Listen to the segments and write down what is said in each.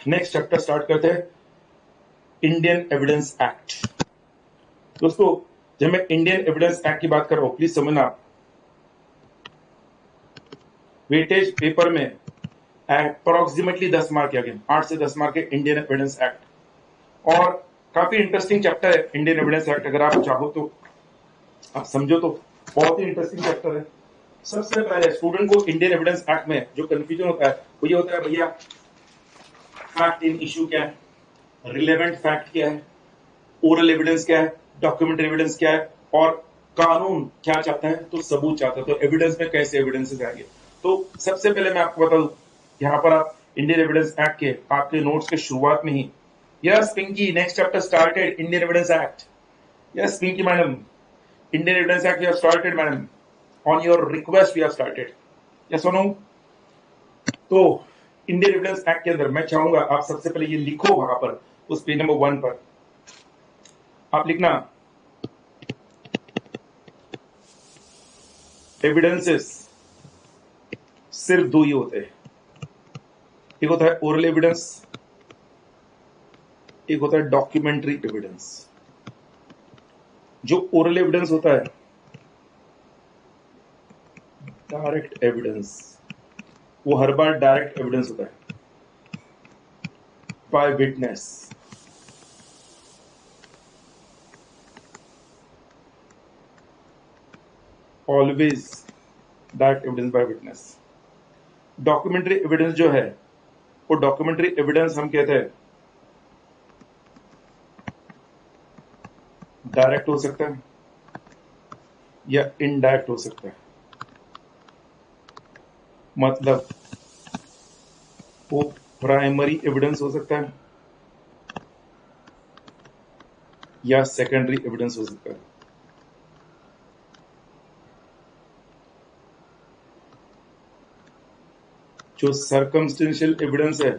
Next chapter start करते हैं, Indian evidence act. दोस्तों, जब मैं इंडियन एविडेंस एक्ट की बात कर रहा हूं, प्लीज समझना, वेटेज पेपर में अप्रोक्सीमेटली 10 मार्क आ गए, 8 से 10 मार्क है इंडियन एविडेंस एक्ट। और काफी इंटरेस्टिंग चैप्टर है इंडियन एविडेंस एक्ट। अगर आप चाहो तो, आप समझो तो बहुत ही इंटरेस्टिंग चैप्टर है। सबसे पहले स्टूडेंट को इंडियन एविडेंस एक्ट में जो कंफ्यूजन होता है वो ये होता है, भैया फैक्ट इन इश्यू क्या है, रिलेवेंट फैक्ट क्या है, ओरल एविडेंस क्या है, डॉक्यूमेंट्री एविडेंस क्या है, और कानून क्या चाहता है, तो सबूत चाहता है। तो एविडेंस में कैसे एविडेंसेस आएंगे। तो सबसे पहले मैं आपको बता दूं, यहां पर आप इंडियन एविडेंस एक्ट के आपके नोट्स के शुरुआत में ही, yes Pinky, next chapter started, Indian evidence act. Yes Pinky madam, Indian evidence act we have started madam, on your request we have started. Yes और नो? तो इंडियन एविडेंस एक्ट के अंदर मैं चाहूंगा आप सबसे पहले ये लिखो, वहां पर उस पेज नंबर 1 पर आप लिखना, एविडेंसेस सिर्फ 2 ही होते हैं, एक होता है ओरल एविडेंस, एक होता है डॉक्यूमेंट्री एविडेंस। जो ओरल एविडेंस होता है, डायरेक्ट एविडेंस, वो हर बार डायरेक्ट एविडेंस होता है, by witness. Always direct evidence by witness. Documentary evidence जो है, वो डॉक्यूमेंट्री एविडेंस हम कहते हैं डायरेक्ट हो सकता है या इनडायरेक्ट हो सकता है। मतलब वो प्राइमरी एविडेंस हो सकता है या सेकेंडरी एविडेंस हो सकता है। जो सर्कमस्टेंशियल एविडेंस है,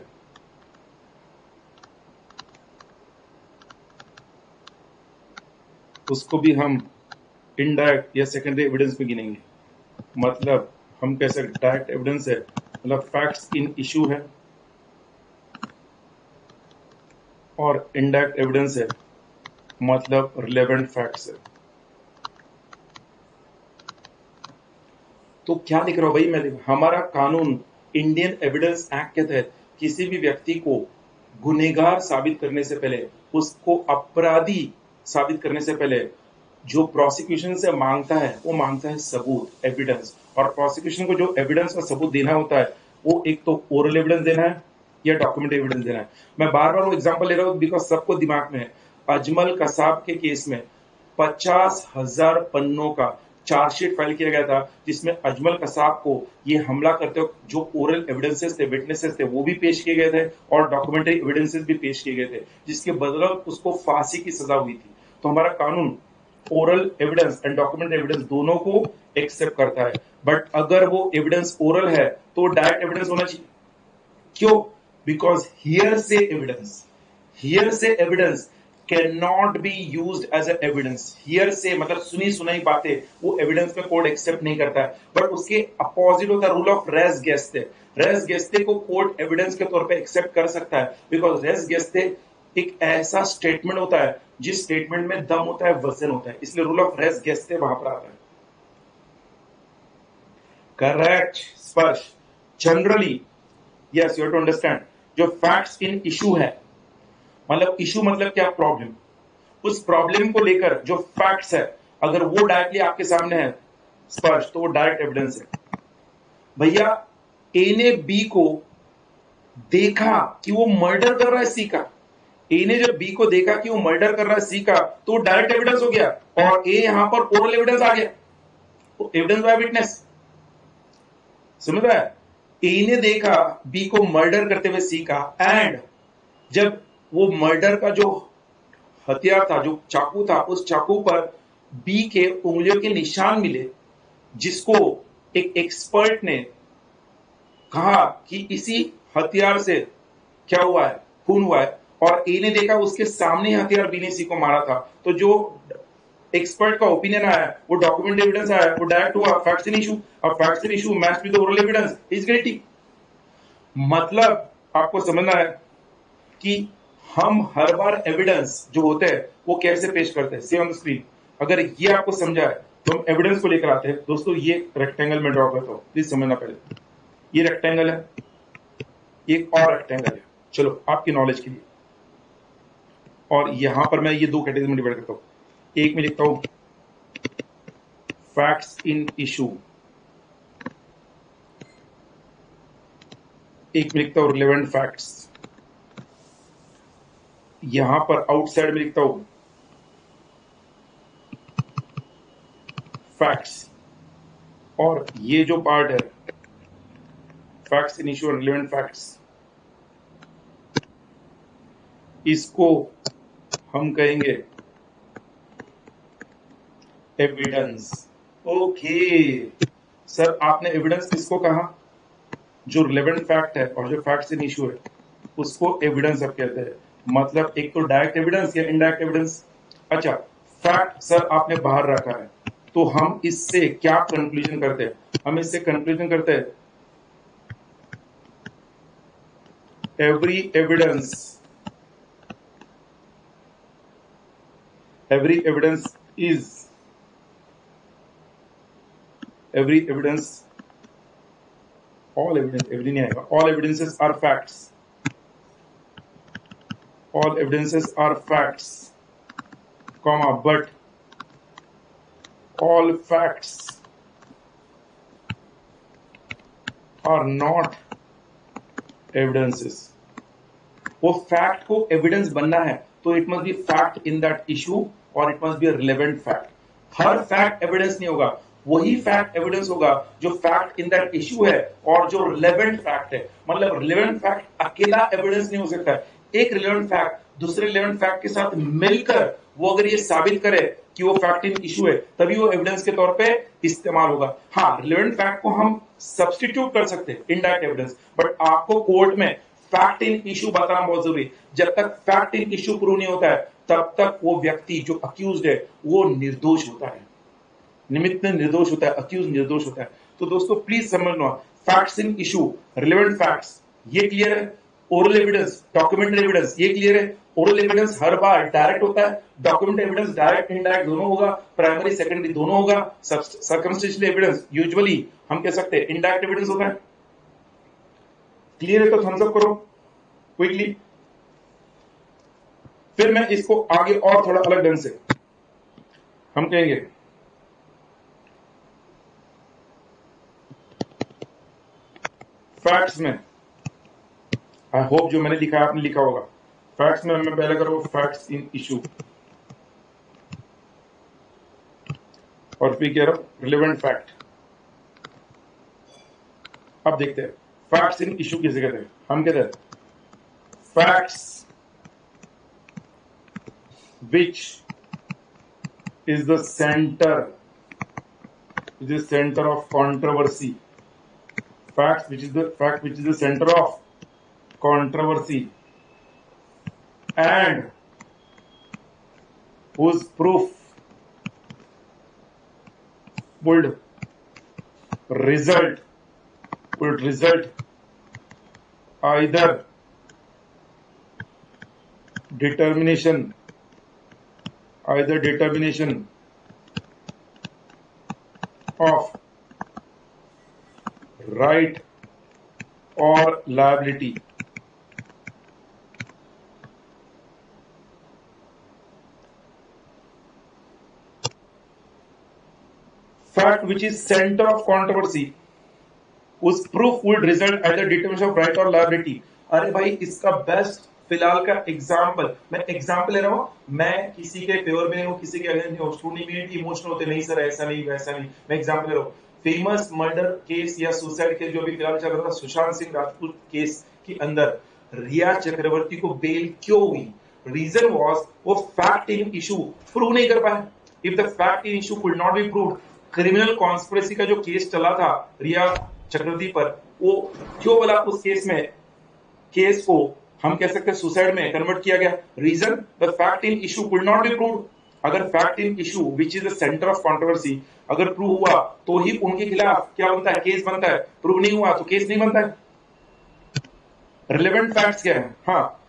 उसको भी हम इनडायरेक्ट या सेकेंडरी एविडेंस में गिनेंगे। मतलब हम कह सकते डायरेक्ट एविडेंस है, मतलब फैक्ट्स इन इशू है, और इनडायरेक्ट एविडेंस है, मतलब रिलेवेंट फैक्ट्स है। तो क्या लिख रहा हूं भाई मैं, हमारा कानून इंडियन एविडेंस एक्ट के तहत किसी भी व्यक्ति को गुनहगार साबित करने से पहले, उसको अपराधी साबित करने से पहले, जो प्रोसिक्यूशन से मांगता है वो मांगता है सबूत, एविडेंस। और प्रोसिक्यूशन को जो एविडेंस और सबूत देना होता है, वो एक तो ओरल एविडेंस देना है या डॉक्यूमेंट एविडेंस देना है। मैं बार बार वो एग्जांपल ले रहा हूं बिकॉज सबको दिमाग में है। अजमल कसाब के केस में 50,000 पन्नों का चार्जशीट फाइल किया गया था, जिसमें अजमल कसाब को ये हमला करते वक्त जो ओरल एविडेंसेस थे, विटनेसेस थे, वो भी पेश किए गए थे और डॉक्यूमेंट्री एविडेंसेस भी पेश किए गए थे, जिसके बदौलत उसको फांसी की सजा हुई थी। तो हमारा कानून oral evidence and document evidence दोनों को एक्सेप्ट करता है। बट अगर वो एविडेंस ओरल है तो डायरेक्ट एविडेंस होना चाहिए। क्यों? Because hearsay evidence can not be use as a evidence. Hearsay मतलब सुनी सुनाई बातें वो एविडेंस में कोर्ट एक्सेप्ट नहीं करता है। बट उसके अपोजिट होता है रूल ऑफ रेस गेस्टे। रेस गेस्टे को कोर्ट एविडेंस के तौर पे एक्सेप्ट कर सकता है, बिकॉज रेस गेस्टे एक ऐसा स्टेटमेंट होता है जिस स्टेटमेंट में दम होता है, वजन होता है, इसलिए रूल ऑफ रेस गेस्टे वहां पर आता है। करेक्ट स्पर्श। Generally yes, you have to understand, जो फैक्ट्स इन इशू है, मतलब इशू मतलब क्या, प्रॉब्लम, उस प्रॉब्लम को लेकर जो फैक्ट्स है, अगर वो डायरेक्टली आपके सामने है स्पर्श, तो वो डायरेक्ट एविडेंस है। भैया ए ने बी को देखा कि वो मर्डर कर रहा है सी का, ए ने जब बी को देखा कि वो मर्डर कर रहा है सी का, तो डायरेक्ट एविडेंस हो गया, और ए यहां पर ओरल एविडेंस आ गया, तो एविडेंस बाय विटनेस। समझ रहा है? ए ने देखा बी को मर्डर करते हुए सी का, एंड जब वो मर्डर का जो हथियार था, जो चाकू था, उस चाकू पर बी के उंगलियों के निशान मिले, जिसको एक एक्सपर्ट ने कहा कि इसी हथियार से क्या हुआ है, खून हुआ है, और ए ने देखा उसके सामने हथियार बी ने सी को मारा था, तो जो एक्सपर्ट का ओपिनियन आया, वो डॉक्यूमेंट एविडेंस आया, वो डायरेक्ट हुआ फैक्ट्स इन इशू। अब facts in issue match with oral evidence, is guilty. मतलब आपको समझना है, कि हम हर बार एविडेंस जो होते हैं वो कैसे पेश करते हैं। सी ऑन द स्क्रीन, अगर ये आपको समझा है तो हम एविडेंस को लेकर आते हैं। दोस्तों ये रेक्टेंगल में ड्रॉ करता हूं, प्लीज समझना पहले। ये रेक्टेंगल है, एक और रेक्टेंगल है, चलो आपकी नॉलेज के लिए। और यहां पर मैं ये दो कैटेगरी में डिवाइड करता हूं। एक में लिखता हूं फैक्ट्स इन इशू, एक में लिखता हूं रिलेवेंट फैक्ट्स। यहां पर आउटसाइड में लिखता हूं फैक्ट्स, और ये जो पार्ट है फैक्ट्स इन इशू और रिलेवेंट फैक्ट्स, इसको हम कहेंगे एविडेंस। ओके सर, आपने एविडेंस किसको कहा? जो रिलेवेंट फैक्ट है और जो फैक्ट्स इन इशू है उसको एविडेंस अब कहते हैं। मतलब एक तो डायरेक्ट एविडेंस या इनडायरेक्ट एविडेंस। अच्छा, फैक्ट सर आपने बाहर रखा है, तो हम इससे क्या कंक्लूजन करते हैं? हम इससे कंक्लूजन करते हैं every evidence is all evidence, every नहीं आएगा, all evidences are facts, all evidences are facts, comma, but all facts are not evidences। वो फैक्ट को एविडेंस बनना है तो it must be fact in that issue और it must be relevant fact. हर fact evidence नहीं होगा, वही फैक्ट एविडेंस होगा जो फैक्ट इन दैट इशू है और जो रिलेवेंट फैक्ट है। मतलब रिलेवेंट फैक्ट अकेला एविडेंस नहीं हो सकता है। एक रिलेवेंट फैक्ट दूसरे रिलेवेंट फैक्ट के साथ मिलकर वो अगर ये साबित करे कि वो फैक्ट इन इशू है, तभी वो एविडेंस के तौर पे इस्तेमाल होगा। हाँ, रिलेवेंट फैक्ट को हम सब्स्टिट्यूट कर सकते हैं इनडायरेक्ट एविडेंस, बट आपको कोर्ट में फैक्ट इन इशू बताना बहुत जरूरी। जब तक फैक्ट इन इशू प्रूव नहीं होता है तब तक वो व्यक्ति जो अक्यूज्ड है वो निर्दोष होता है, निमित्त निर्दोष होता है, अक्यूज निर्दोष होता है। तो दोस्तों प्लीज समझ लो, facts in issue, relevant facts, ये क्लियर है। ओरल एविडेंस, डॉक्यूमेंट्री एविडेंस, ये क्लियर है। ओरल एविडेंस हर बार डायरेक्ट होता है, डॉक्यूमेंट एविडेंस डायरेक्ट इनडायरेक्ट दोनों होगा, प्राइमरी सेकेंडरी दोनों होगा। सर्कमस्टेंशियल एविडेंस यूजुअली हम कह सकते हैं इनडायरेक्ट एविडेंस होता है। क्लियर है तो थम्स अप करो क्विकली। फिर मैं इसको आगे और थोड़ा अलग ढंग से हम कहेंगे फैक्ट्स में, आई होप जो मैंने लिखा है आपने लिखा होगा। फैक्ट्स में मैं पहले करूँ फैक्ट्स इन इशू और फिर कह रहा हूं रिलेवेंट फैक्ट। अब देखते हैं फैक्ट्स इन इशू किसे कहते हैं। हम कहते हैं facts which is the center of controversy, facts which is the center of controversy and whose proof would result either determination of right or liability। Fact which is center of controversy whose proof would result either determination of right or liability। अरे भाई इसका best फिलहाल का example, मैं example ले रहा हूं, मैं किसी के फेवर में नहीं हूं, किसी के अगेंस्ट नहीं हूं। स्टूडेंट इमोशनल होते नहीं सर, ऐसा नहीं वैसा नहीं, मैं एग्जाम्पल ले रहा हूं। फेमस मर्डर केस या सुसाइड केस जो भी फिलहाल चल रहा था, सुशांत सिंह राजपूत केस के अंदर रिया चक्रवर्ती को बेल क्यों हुई? रीजन वॉज वो फैक्ट इन इशू प्रूव नहीं कर पाए। If the fact in issue could not be proved, criminal conspiracy का जो केस चला था रिया चक्रवर्ती पर, वो क्यों बोला उस केस में केस को हम कह सकते हैं सुसाइड में कन्वर्ट किया गया। Reason the fact in issue could not be proved. अगर fact in issue which is the centre of controversy अगर प्रूव हुआ तो ही उनके खिलाफ क्या बनता है, केस बनता है। प्रूव नहीं हुआ तो केस नहीं बनता है। रिलेवेंट फैक्ट्स क्या है? हाँ,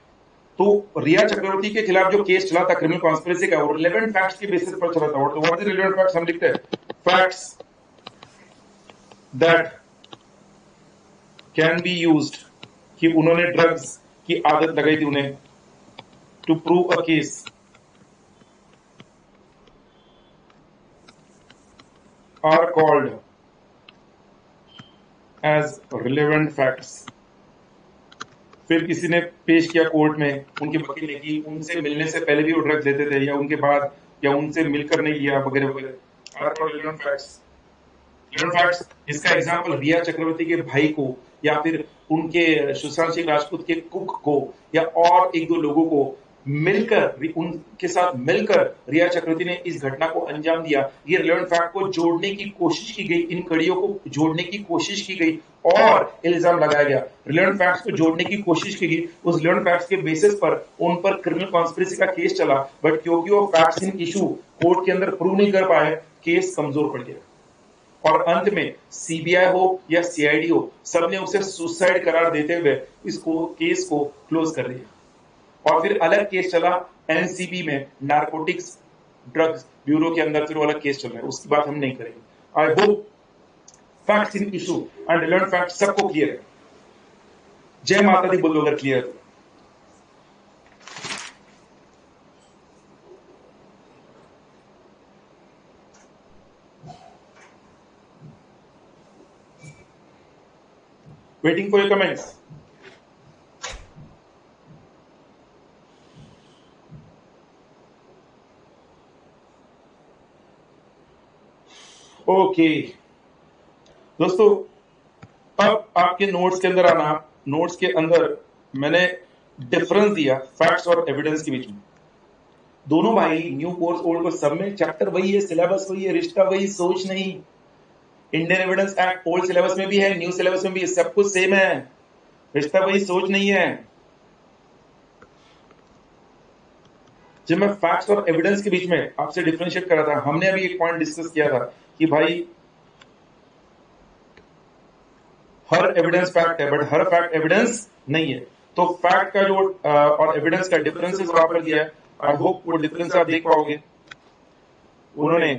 तो रिया चक्रवर्ती के खिलाफ जो केस चला था क्रिमिनल कॉन्स्पिरेसी का, वो रिलेवेंट फैक्ट्स के बेसिस पर चला था। और व्हाट इज रिलेवेंट फैक्ट्स हम लिखते हैं, facts that can be used, कि उन्होंने ड्रग्स की आदत लगाई थी उन्हें, to prove a case are called as relevant facts. फिर किसी ने पेश किया कोर्ट में, उनके वकील ने, कि उनसे मिलने से पहले भी वो ड्रग्स लेते थे, या उनके बाद, या उनसे मिलकर नहीं लिया, वगैरह वगैरह, are called relevant facts. Relevant facts, इसका एग्जांपल रिया चक्रवर्ती के भाई को, या फिर उनके सुशांत सिंह राजपूत के कुक को, या और एक दो लोगों को मिलकर, उनके साथ मिलकर रिया चक्रवर्ती ने इस घटना को अंजाम दिया। ये रिलेवेंट फैक्ट को जोड़ने की कोशिश की गई, इन कड़ियों को जोड़ने की कोशिश की गई और इल्जाम लगाया गया। रिलेवेंट फैक्ट्स को जोड़ने की कोशिश की गई, उस रिलेवेंट फैक्ट्स के बेसिस पर उन पर क्रिमिनल कॉन्स्पिरेसी का केस चला, बट क्योंकि वो फैक्ट्स इन इशू कोर्ट के अंदर प्रूव नहीं कर पाए, केस कमजोर पड़ गया। और अंत में सीबीआई हो या सीआईडी हो, सबने उसे सुसाइड करार देते हुए इसको केस को क्लोज कर दिया। और फिर अलग केस चला एनसीबी में, नारकोटिक्स ड्रग्स ब्यूरो के अंदर, फिर वो अलग केस चल रहा है, उसकी बात हम नहीं करेंगे। I hope facts in issue and relevant fact सबको क्लियर है। जय माता दी बोलो अगर क्लियर है। Waiting for your comments. Okay दोस्तों, अब आपके नोट्स के अंदर आना। नोट्स के अंदर मैंने डिफरेंस दिया फैक्ट्स और एविडेंस के बीच में। दोनों भाई, न्यू कोर्स ओल्ड कोर्स, सब में चैप्टर वही है, सिलेबस वही है, रिश्ता वही, सोच नहीं। Indian evidence act old syllabus में भी है, न्यू सिलेबस में भी है, सब कुछ सेम है, रिश्ता वही, सोच नहीं है। जब मैं फैक्ट्स और एविडेंस के बीच में आपसे डिफरेंशिएट कर रहा था, हमने अभी एक पॉइंट डिस्कस किया था कि भाई हर एविडेंस फैक्ट है, बट हर फैक्ट एविडेंस नहीं है। तो फैक्ट का जो और एविडेंस का डिफरेंसेस वहां पर दिया है, आई होप वो डिफरेंस आप देख पाओगे। उन्होंने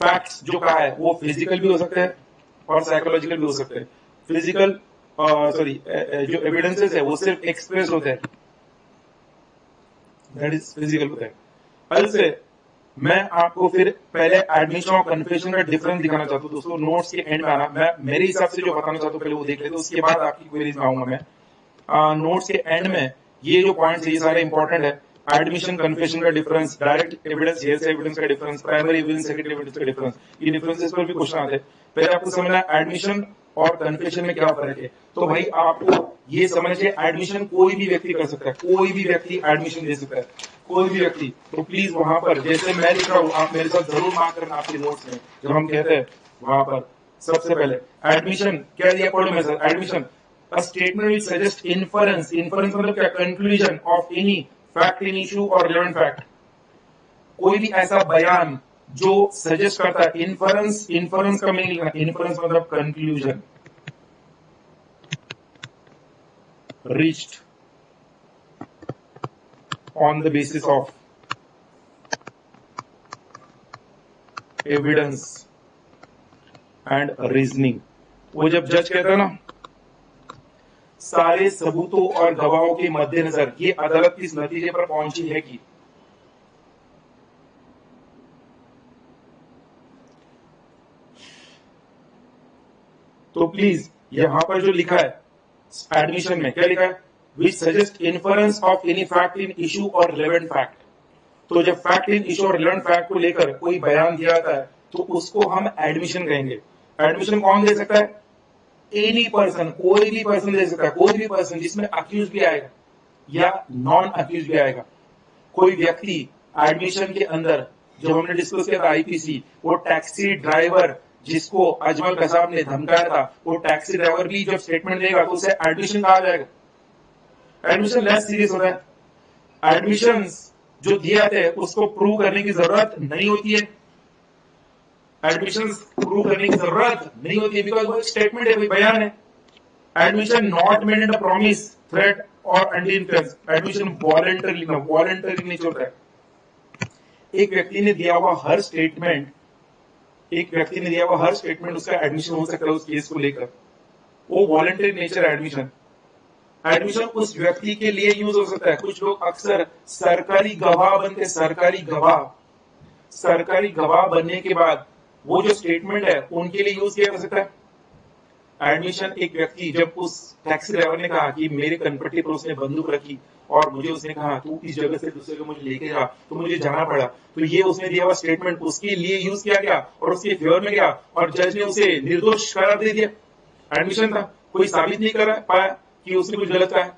फैक्ट्स जो कहा है वो फिजिकल भी हो सकते हैं और साइकोलॉजिकल भी हो सकते हैं। फिजिकल सॉरी जो एविडेंसेस है वो सिर्फ एक्सप्रेस होते हैं, दैट इज फिजिकल होता है। अलग से मैं आपको फिर पहले एडमिशन और कन्फेशन का डिफरेंस दिखाना चाहता हूँ दोस्तों। नोट्स के एंड में आना, मैं मेरे हिसाब से जो बताना चाहता हूँ पहले वो देख लेते, उसके बाद आपकी क्वेरीज में आऊंगा मैं। नोट्स के एंड में ये जो पॉइंट्स है ये सारे इंपॉर्टेंट है। एडमिशन कन्फेशन का डिफरेंस, डायरेक्ट एविडेंस हेयरसे एविडेंस का difference, primary evidence secondary evidence का डिफरेंस, ये डिफरेंसेस पर भी क्वेश्चन आते हैं। पहले आपको समझना है एडमिशन और कन्फेशन में क्या फर्क है। तो भाई आपको ये समझिए, एडमिशन कोई भी व्यक्ति कर सकता है, कोई भी व्यक्ति एडमिशन दे सकता है, कोई भी व्यक्ति। तो प्लीज वहां पर जैसे मैं लिख रहा हूँ, आप मेरे साथ जरूर मार्क करना आपके नोट्स में, जब हम कहते हैं वहां पर सबसे पहले एडमिशन क्या दिया, पढ़ो मेरे साथ। Admission a statement which suggests inference, inference मतलब क्या, conclusion of any fact in issue or relevant fact। कोई भी ऐसा बयान जो सजेस्ट करता है, इन्फरेंस, इन्फरेंस का मीनिंग लिखना, इन्फरेंस मतलब conclusion, reached on the basis of evidence and reasoning। वो जब जज कहता है ना, सारे सबूतों और गवाहों के मद्देनजर ये अदालत इस नतीजे पर पहुंची है कि, तो प्लीज यहां पर जो लिखा है एडमिशन में क्या लिखा है, विच suggest inference of any fact in issue और रिलेवेंट फैक्ट। तो जब फैक्ट इन इशू और रिलेवेंट फैक्ट को लेकर कोई बयान दिया जाता है तो उसको हम एडमिशन कहेंगे। एडमिशन कौन दे सकता है, एनी पर्सन, कोई भी पर्सन दे सकता है, कोई भी पर्सन जिसमें अक्यूज भी आएगा या नॉन अक्यूज भी आएगा। कोई व्यक्ति एडमिशन के अंदर, जब हमने डिस्कस किया था आईपीसी, वो टैक्सी ड्राइवर जिसको अजमल कसाब ने धमकाया था, वो टैक्सी ड्राइवर भी जब स्टेटमेंट देगा तो उसे एडमिशन कहा जाएगा। एडमिशन लेस सीरियस होता है। एडमिशन जो दिए जाते हैं उसको प्रूव करने की जरूरत नहीं होती है, एडमिशन प्रूव करने की जरूरत नहीं होती है, बिकॉज वो एक स्टेटमेंट है, कोई बयान है। Admission not made in a promise, threat और under influence. Admission voluntary nature होता है। एक व्यक्ति ने दिया हुआ हर स्टेटमेंट उसका एडमिशन हो सकता है उस केस को लेकर, वो वॉलंटरी नेचर एडमिशन। एडमिशन उस व्यक्ति के लिए यूज हो सकता है। कुछ लोग अक्सर सरकारी गवाह बनते, सरकारी गवाह बनने के बाद वो जो स्टेटमेंट है उनके लिए यूज किया जा सकता है। एडमिशन एक व्यक्ति, जब उस टैक्सी ड्राइवर ने कहा कि मेरे कनपट्टी पर उसने बंदूक रखी और मुझे उसने कहा तू इस जगह से दूसरे जगह मुझे लेके जा, तो मुझे जाना पड़ा, तो ये उसने दिया हुआ स्टेटमेंट उसके लिए यूज किया गया और उसके फेवर में गया और जज ने उसे निर्दोष करार दे दिया। एडमिशन था, कोई साबित नहीं कर पाया कि उसने कुछ गलत कहा है।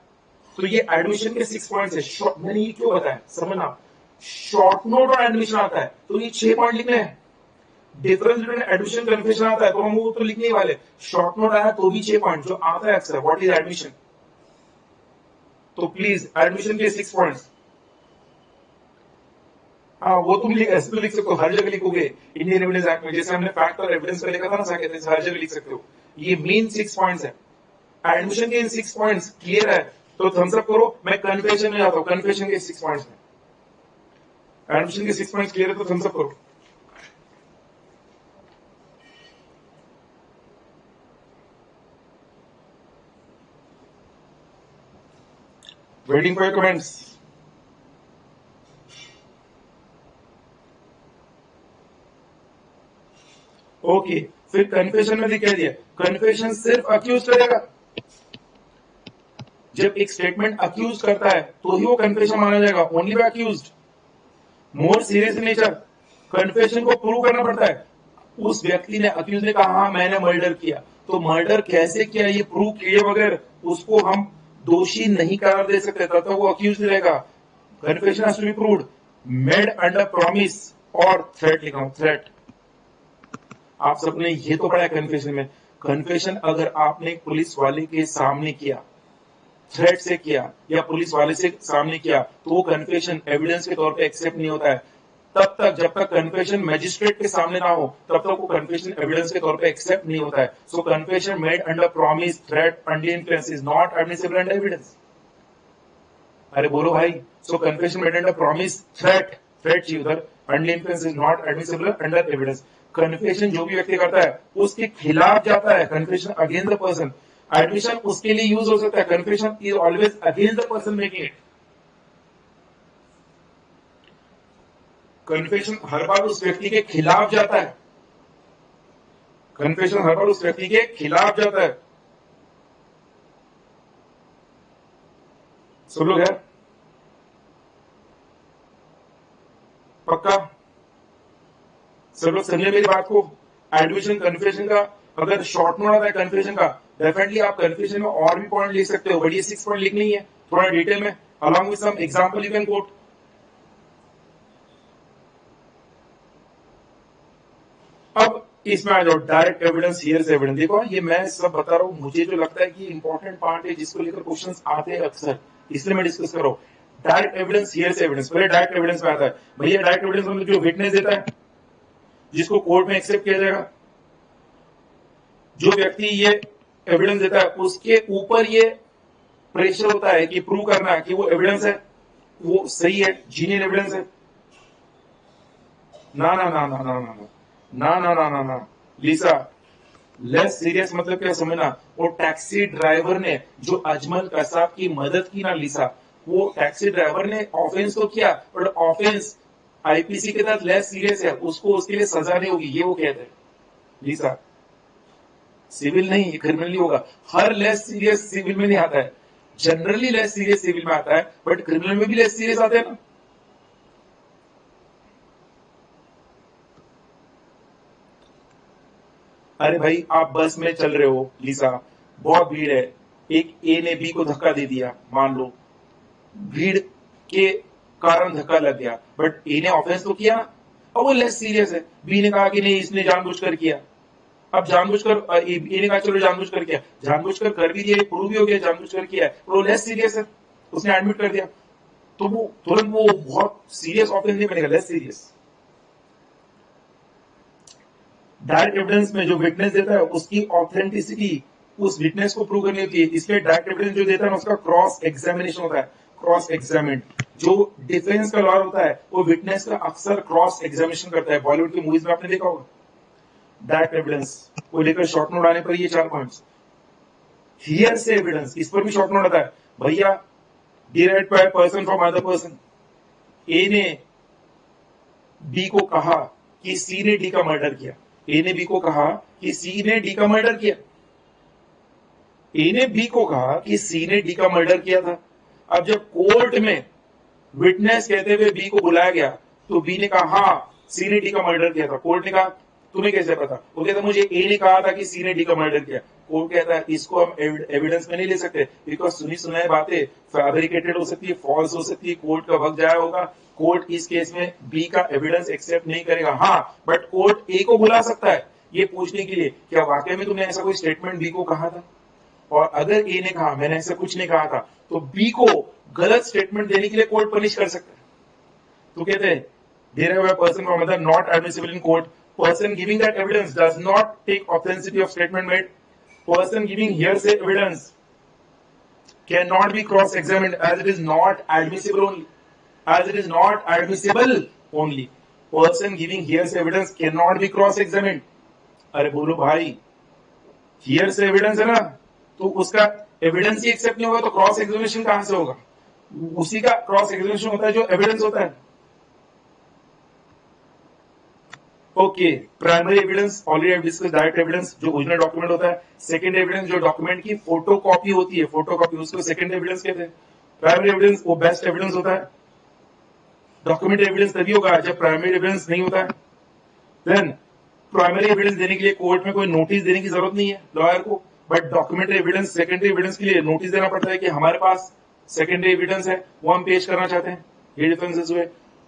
तो ये एडमिशन के 6 पॉइंट्स है। मैंने ये क्यों बताया समझना, शॉर्ट नोट और एडमिशन आता है तो ये 6 पॉइंट लिखने हैं। डिफरेंस बिटवीन एडमिशन कन्फेशन आता है तो हम वो तो लिखने ही वाले। शॉर्ट नोट आया तो भी 6 पॉइंट जो आता है अक्सर, व्हाट इज एडमिशन। तो प्लीज एडमिशन के 6 पॉइंट्स, हाँ वो तुम ऐसे तो लिख सकते हो, हर जगह लिखोगे इंडियन एविडेंस एक्ट में, जैसे हमने फैक्ट और एविडेंस का देखा था ना साकेत, हर जगह लिख सकते हो। ये मेन 6 पॉइंट्स है। एडमिशन के इन 6 पॉइंट्स क्लियर है तो थम्स अप करो। मैं कन्फेशन में जाता हूं, कन्फेशन के 6 पॉइंट्स में। एडमिशन के 6 पॉइंट्स क्लियर है तो थम्स अप करो। Waiting for your comments. Okay, फिर कन्फेशन में भी कह दिया, कन्फेशन सिर्फ अक्यूज करेगा। जब एक स्टेटमेंट अक्यूज करता है तो ही वो कन्फेशन माना जाएगा, only by accused. More serious nature, confession को प्रूव करना पड़ता है। उस व्यक्ति ने, अक्यूज ने कहा हाँ मैंने मर्डर किया, तो मर्डर कैसे किया ये प्रूव किए बगैर उसको हम दोषी नहीं करार दे सकते, तब तक वो अक्यूज रहेगा। Confession has to be proved, made under promise और थ्रेट लिखा हूं, थ्रेट। आप सबने ये तो पढ़ा है कन्फेशन में। कन्फेशन अगर आपने पुलिस वाले के सामने किया, थ्रेट से किया या पुलिस वाले से सामने किया, तो वो कन्फेशन एविडेंस के तौर पे एक्सेप्ट नहीं होता है। तब तक जब तक कन्फेशन मैजिस्ट्रेट के सामने ना हो तब तक वो कन्फेशन एविडेंस के तौर पे एक्सेप्ट नहीं होता है। So confession made under promise, threat, under influence is not admissible under evidence. अरे बोलो भाई। So confession made under promise, threat चाहिए उधर, under influence is not admissible under evidence. Confession जो भी व्यक्ति करता है उसके खिलाफ जाता है, confession against the person. Admission उसके लिए यूज हो सकता है, confession is always against the person making it. Confession हर बार उस व्यक्ति के खिलाफ जाता है, कन्फेशन हर बार उस व्यक्ति के खिलाफ जाता है। सब लोग है पक्का? सब लोग समझे मेरी बात को? एडमिशन कन्फेशन का अगर शॉर्ट नोट आता है कन्फेशन का, डेफिनेटली आप कन्फेशन में और भी पॉइंट लिख सकते हो, बट ये 6 पॉइंट लिखनी है थोड़ा डिटेल में, along with some example you can quote. अब इसमें आ जाओ, डायरेक्ट एविडेंस, हियर्स एविडेंस। देखो ये मैं सब बता रहा हूं, मुझे जो लगता है कि इंपॉर्टेंट पार्ट है जिसको लेकर क्वेश्चंस आते हैं अक्सर, इसलिए मैं डिस्कस कर रहा हूं। Direct evidence, hearsay evidence. पहले डायरेक्ट एविडेंस में आता है भैया, डायरेक्ट एविडेंस मतलब जो विटनेस देता है, जिसको कोर्ट में एक्सेप्ट किया जाएगा। जो व्यक्ति ये एविडेंस देता है उसके ऊपर ये प्रेशर होता है कि प्रूव करना है कि वो एविडेंस है वो सही है, जीनियन एविडेंस है। ना ना ना ना ना ना ना ना ना ना ना लीसा, लेस सीरियस मतलब क्या समझना। वो टैक्सी ड्राइवर ने जो अजमल कसाब की मदद की ना लीसा, वो टैक्सी ड्राइवर ने ऑफेंस तो किया बट ऑफेंस आईपीसी के तहत लेस सीरियस है, उसको उसके लिए सजा नहीं होगी, ये वो कहते हैं लीसा। सिविल नहीं, क्रिमिनली होगा। हर लेस सीरियस सिविल में नहीं आता है, जनरली लेस सीरियस सिविल में आता है, बट क्रिमिनल में भी लेस सीरियस आते हैं ना। अरे भाई आप बस में चल रहे हो लीसा, बहुत भीड़ है, एक ए ने बी को धक्का दे दिया, मान लो भीड़ के कारण धक्का लग गया, बट ए ने ऑफेंस तो किया ना, अब वो लेस सीरियस है। बी ने कहा कि नहीं इसने जानबूझकर किया, अब जानबूझकर ए ने कहा चलो जानबूझकर किया, जानबूझकर कर भी दिया, प्रूव भी हो गया जानबूझकर किया है, वो लेस सीरियस है, उसने एडमिट कर दिया, तो वो तुरंत वो बहुत सीरियस ऑफेंस नहीं बनेगा, लेस सीरियस। डायरेक्ट एविडेंस में जो विटनेस देता है उसकी ऑथेंटिसिटी उस विटनेस को प्रूव करनी होती है, इसलिए डायरेक्ट एविडेंस जो देता है ना उसका क्रॉस एग्जामिनेशन होता है, क्रॉस एग्जामिन। जो डिफेंस का लॉयर होता है वो विटनेस का अक्सर क्रॉस एग्जामिनेशन करता है। बॉलीवुड की मूवीज में आपने देखा होगा, डायरेक्ट एविडेंस को लेकर शॉर्ट नोट आने पर ये 4 पॉइंट्स। हियर से एविडेंस, इस पर भी शॉर्ट नोट आता है, भैया derived by person from other person. A ने बी को कहा कि सी ने डी का मर्डर किया, ए ने बी को कहा कि सी ने डी का मर्डर किया, ए ने बी को कहा कि सी ने डी का मर्डर किया था। अब जब कोर्ट में विटनेस कहते हुए बी को बुलाया गया तो बी ने कहा हाँ सी ने डी का मर्डर किया था। कोर्ट ने कहा तुम्हें कैसे पता? वो कहता मुझे ए ने कहा था कि सी ने डी का मर्डर किया। कोर्ट कहता है इसको हम एविडेंस में नहीं ले सकते, बिकॉज सुनी सुनाई बातें फैब्रिकेटेड हो सकती है, फॉल्स हो सकती है, कोर्ट का वक्त जाया होगा। कोर्ट इस केस में बी का एविडेंस एक्सेप्ट नहीं करेगा। हाँ, बट कोर्ट ए को बुला सकता है ये पूछने के लिए क्या वाकई में तुमने ऐसा कोई स्टेटमेंट बी को कहा था, और अगर ए ने कहा मैंने ऐसा कुछ नहीं कहा था तो बी को गलत स्टेटमेंट देने के लिए कोर्ट पनिश कर सकता है। तो कहते हैं derived by person from other not admissible in court. Person giving that evidence does not take authenticity of statement made. Person giving hearsay evidence cannot be cross-examined as it is not admissible only. As it is not admissible only. Person giving hearsay evidence cannot be cross-examined. अरे बोलो भाई, hearsay evidence है ना, तो उसका evidence ही accept नहीं होगा तो क्रॉस एग्जामिनेशन कहां से होगा? उसी का क्रॉस एग्जामिनेशन होता है जो एविडेंस होता है। Okay, primary evidence already discuss, direct evidence जो ओरिजिनल डॉक्यूमेंट होता है, सेकंड एविडेंस जो डॉक्यूमेंट की फोटोकॉपी होती है, फोटोकॉपी उसको सेकंड एविडेंस कहते हैं। प्राइमरी एविडेंस वो बेस्ट एविडेंस होता है। डॉक्यूमेंट एविडेंस तभी होगा जब प्राइमरी एविडेंस नहीं होता है। देन प्राइमरी एविडेंस देने के लिए कोर्ट में कोई नोटिस देने की जरूरत नहीं है लॉयर को, but documentary evidence secondary evidence के लिए नोटिस देना पड़ता है कि हमारे पास सेकेंडरी एविडेंस है, वो हम पेश करना चाहते हैं। ये डिफरेंसेस हुए।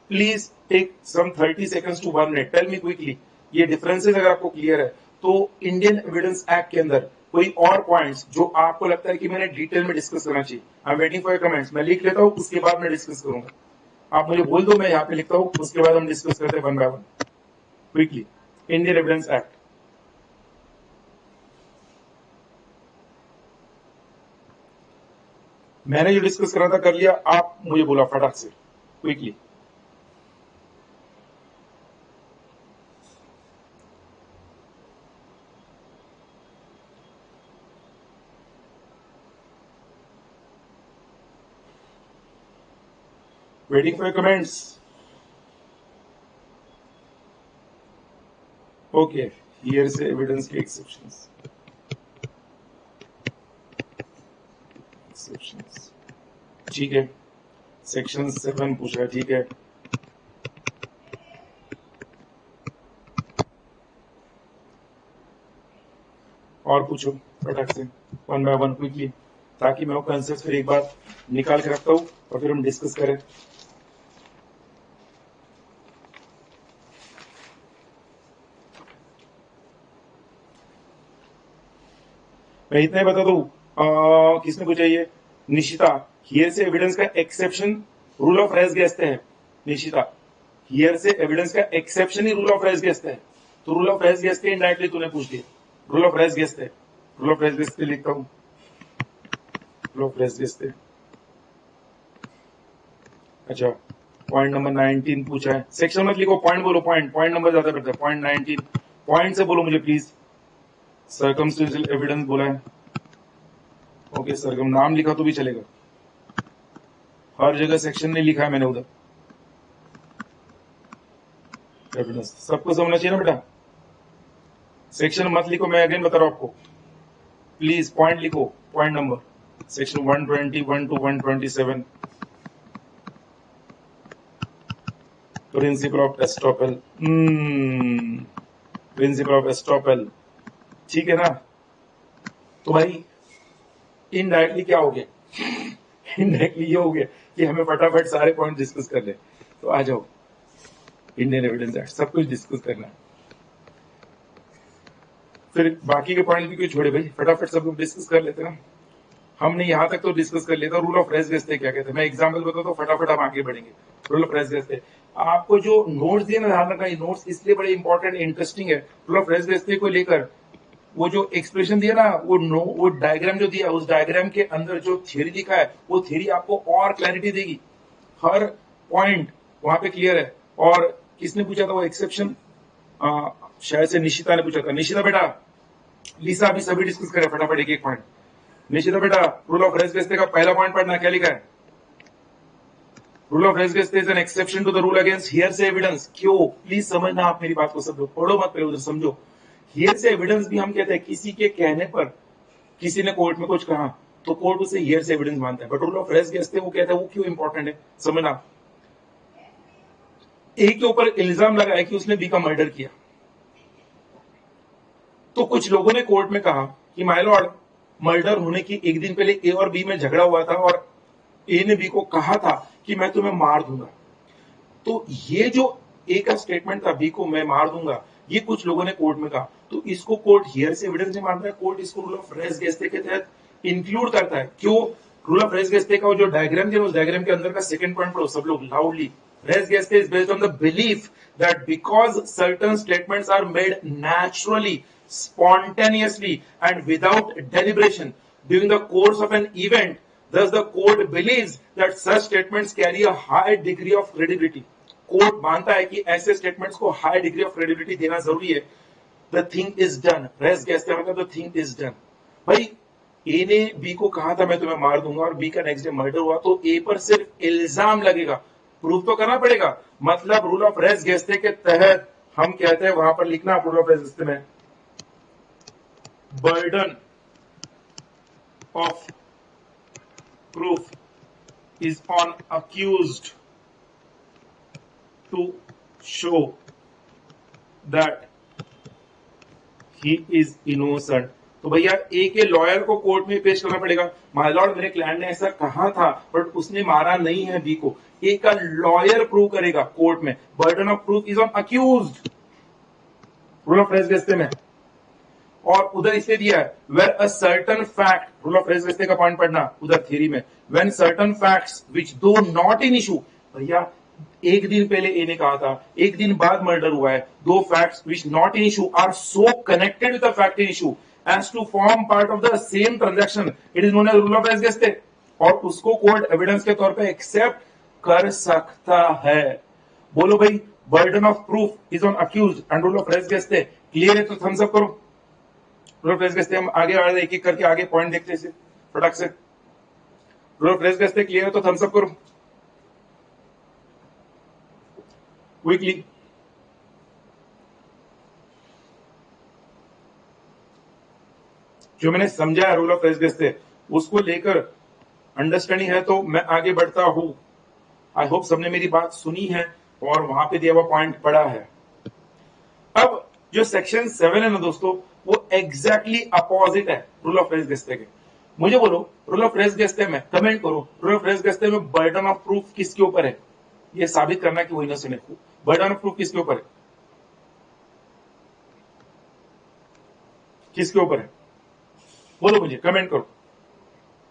Please take some 30 seconds to 1 minute, tell me quickly ये डिफरेंसेस अगर आपको क्लियर है तो इंडियन एविडेंस एक्ट के अंदर कोई और पॉइंट्स जो आपको लगता है कि मैंने डिटेल में डिस्कस करना चाहिए। I am waiting for your comments. मैं लिख लेता हूं, उसके बाद मैं डिस्कस करूंगा। आप मुझे बोल दो, मैं यहाँ पे लिखता हूं, उसके बाद हम डिस्कस करते हैं one by one quickly. Indian evidence act, मैंने जो डिस्कस करा था कर लिया, आप मुझे बोला फटाक से quickly. Waiting for comments. Okay, here से एविडेंस के एक्सेप्शंस, ठीक है। सेक्शन 7 पूछ रहा है, ठीक है। और पूछो फटाक से वन बाय वन क्विकली, ताकि मैं वो कंसेप्ट फिर एक बार निकाल के रखता हूं और फिर हम डिस्कस करें। मैं इतना ही बता दूं, किसने पूछा ये? निशिता, हियर से एविडेंस का exception rule of res gestae है। निशिता, हियर से एविडेंस का एक्सेप्शन ही रूल ऑफ रेस गेस्ते है। तो rule of res gestae indirectly तूने पूछ लिया। Rule of res gestae, rule of res gestae लिखता हूं, रूल ऑफ रेस गेस्ते। अच्छा, पॉइंट नंबर 19 पूछा है। सेक्शन मत लिखो, पॉइंट बोलो, पॉइंट पॉइंट नंबर ज्यादा बेटर है। पॉइंट 19 पॉइंट से बोलो मुझे प्लीज। सर्कमस्टेंशियल एविडेंस बोला है। ओके, सरगम नाम लिखा तो भी चलेगा, हर जगह सेक्शन नहीं लिखा है मैंने उधर। एविडेंस सबको समझना चाहिए ना बेटा, सेक्शन मत लिखो, मैं अगेन बता रहा हूं आपको। प्लीज पॉइंट लिखो, point number. Section 121 to 127, principle of estoppel. Principle of estoppel, ठीक है ना। तो भाई इनडायरेक्टली क्या हो गया? इनडायरेक्टली ये हो गया कि हमें फटाफट सारे पॉइंट डिस्कस कर ले। तो आ जाओ, इंडियन एविडेंस एक्ट सब कुछ डिस्कस करना है, फिर बाकी के पॉइंट भी क्यों छोड़े भाई, फटाफट सब लोग डिस्कस कर लेते ना। हमने यहां तक तो डिस्कस कर लिया था। रूल ऑफ रेस गेस्ते क्या कहते हैं, मैं एग्जाम्पल बताता हूँ, फटाफट हम आगे बढ़ेंगे। रूल ऑफ रेस गेस्ते आपको जो नोट्स दिए ना, ध्यान रखना, ये नोट्स इसलिए बड़े इंपॉर्टेंट इंटरेस्टिंग है। रूल ऑफ रेस गेस्ते को लेकर वो जो एक्सप्रेशन दिया ना, वो डायग्राम जो दिया, उस डायग्राम के अंदर जो थ्योरी दिखा है, वो थ्योरी आपको और क्लैरिटी देगी, हर पॉइंट वहां पे क्लियर है। और किसने पूछा था वो एक्सेप्शन? शायद से निशिता ने पूछा था। निशिता बेटा, लिसा अभी सभी डिस्कस करें फटाफट एक एक पॉइंट। निशिता बेटा, रूल ऑफ रेस गेस्टे का पहला पॉइंट पढ़ना, क्या लिखा है? Rule of res gestae is an exception to the rule against hearsay evidence. क्यों? प्लीज समझना आप मेरी बात को, सब लोग पढ़ो मत, पहले उधर समझो। हियरसे एविडेंस भी हम कहते हैं, किसी के कहने पर किसी ने कोर्ट में कुछ कहा तो कोर्ट उसे हियरसे एविडेंस मानता है। बट रूल ऑफ रेस गेस्टे वो कहता है वो क्यों इंपॉर्टेंट है, समझना। ए के ऊपर इल्जाम लगाया कि उसने बी का मर्डर किया, तो कुछ लोगों ने कोर्ट में कहा कि माय लॉर्ड, मर्डर होने की एक दिन पहले ए और बी में झगड़ा हुआ था और ए ने बी को कहा था कि मैं तुम्हें मार दूंगा। तो ये जो ए का स्टेटमेंट था, बी को मैं मार दूंगा, ये कुछ लोगों ने कोर्ट में कहा, तो इसको कोर्ट हियर से एविडेंस नहीं मानता है, कोर्ट इसको रूल ऑफ रेस गेस्टे के तहत इंक्लूड करता है। क्यों? रूल ऑफ रेस गेस्टे का जो डायग्राम है, उस डायग्राम के अंदर का सेकंड पॉइंट पढ़ो सब लोग loudly. Res gestae is based on the belief that because certain statements are made naturally, spontaneously and without deliberation during the course of an event, thus the court believes that such statements carry a high degree of credibility. Court मानता है कि ऐसे statements को high degree of credibility देना जरूरी है। The thing is done, res gestae मतलब the thing is done. भाई ए ने बी को कहा था मैं तुम्हें मार दूंगा और बी का नेक्स्ट डे मर्डर हुआ, तो ए पर सिर्फ इल्जाम लगेगा, प्रूफ तो करना पड़ेगा। मतलब रूल ऑफ रेस गेस्टे के तहत हम कहते हैं, वहां पर लिखना रूल ऑफ रेस गेस्टे में, burden of proof is on accused to show that he is innocent। तो भैया ए के लॉयर को कोर्ट में पेश करना पड़ेगा, माय लॉर्ड मेरे क्लाइंट ने ऐसा कहा था बट उसने मारा नहीं है बी को। ए का लॉयर प्रूव करेगा कोर्ट में, burden of proof is on accused, rule of res gestae में। और उधर इसने दिया है where a certain fact, rule of res gestae का पॉइंट पढ़ना उधर थ्योरी में, when certain facts which though not in issue. भैया एक दिन पहले ए ने कहा था, एक दिन बाद मर्डर हुआ है, though facts which not in issue are so connected with the fact in issue as to form part of the same transaction, it is known as rule of res gestae. और उसको court evidence के तौर पे accept कर सकता है। बोलो भाई, burden of proof is on accused and rule of res gestae. Clear है तो थम्स अप करो। रूल ऑफ रेस गेस्टे हम आगे आ रहे, एक एक करके आगे पॉइंट देखते हैं फटाक से। Rule of res gestae clear है तो थम्स अप करो क्विकली। जो मैंने समझा है रूल ऑफ रेस गेस्टे, उसको लेकर अंडरस्टैंडिंग है तो मैं आगे बढ़ता हूं। आई होप सबने मेरी बात सुनी है और वहां पे दिया हुआ पॉइंट पढ़ा है। अब जो सेक्शन 7 है ना दोस्तों, वो एग्जैक्टली अपोजिट है रूल ऑफ रेस गेस्टे के। मुझे बोलो, रूल ऑफ रेस गेस्टे में, कमेंट करो, रूल ऑफ रेस गेस्टे में बर्डन ऑफ प्रूफ किसके ऊपर है? ये साबित करना कि वो इनोसेंट है। बर्डन ऑफ प्रूफ किसके ऊपर है? किसके ऊपर है? बोलो मुझे, कमेंट करो।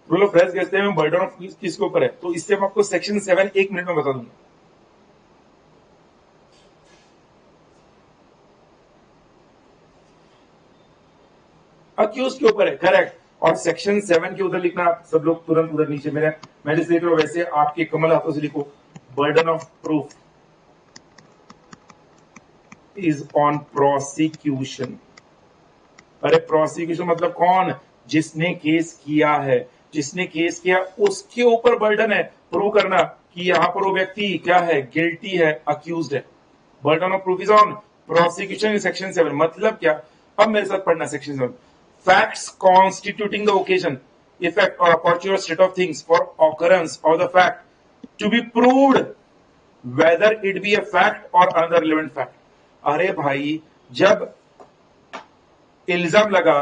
रूल ऑफ रेस गेस्टे में बर्डन ऑफ किसके ऊपर है? तो इससे मैं आपको सेक्शन 7 एक मिनट में बता दूंगा। अक्यूज के ऊपर है, करेक्ट। और सेक्शन 7 के उधर लिखना आप सब लोग तुरंत उधर नीचे, मैं जिस लिख रहा हूं वैसे आपके कमल हाथों से लिखो, burden of proof is on prosecution. अरे प्रोसिक्यूशन मतलब कौन? जिसने केस किया है, जिसने केस किया उसके ऊपर बर्डन है प्रूव करना कि यहां पर वो व्यक्ति क्या है, गिल्टी है, अक्यूज्ड है। Burden of proof is on prosecution in section 7। मतलब क्या? अब मेरे साथ पढ़ना section 7। Facts constituting the occasion, effect or opportunity or state of things for occurrence of the fact to be proved, whether it be a fact or another relevant fact। अरे भाई, जब इल्जाम लगा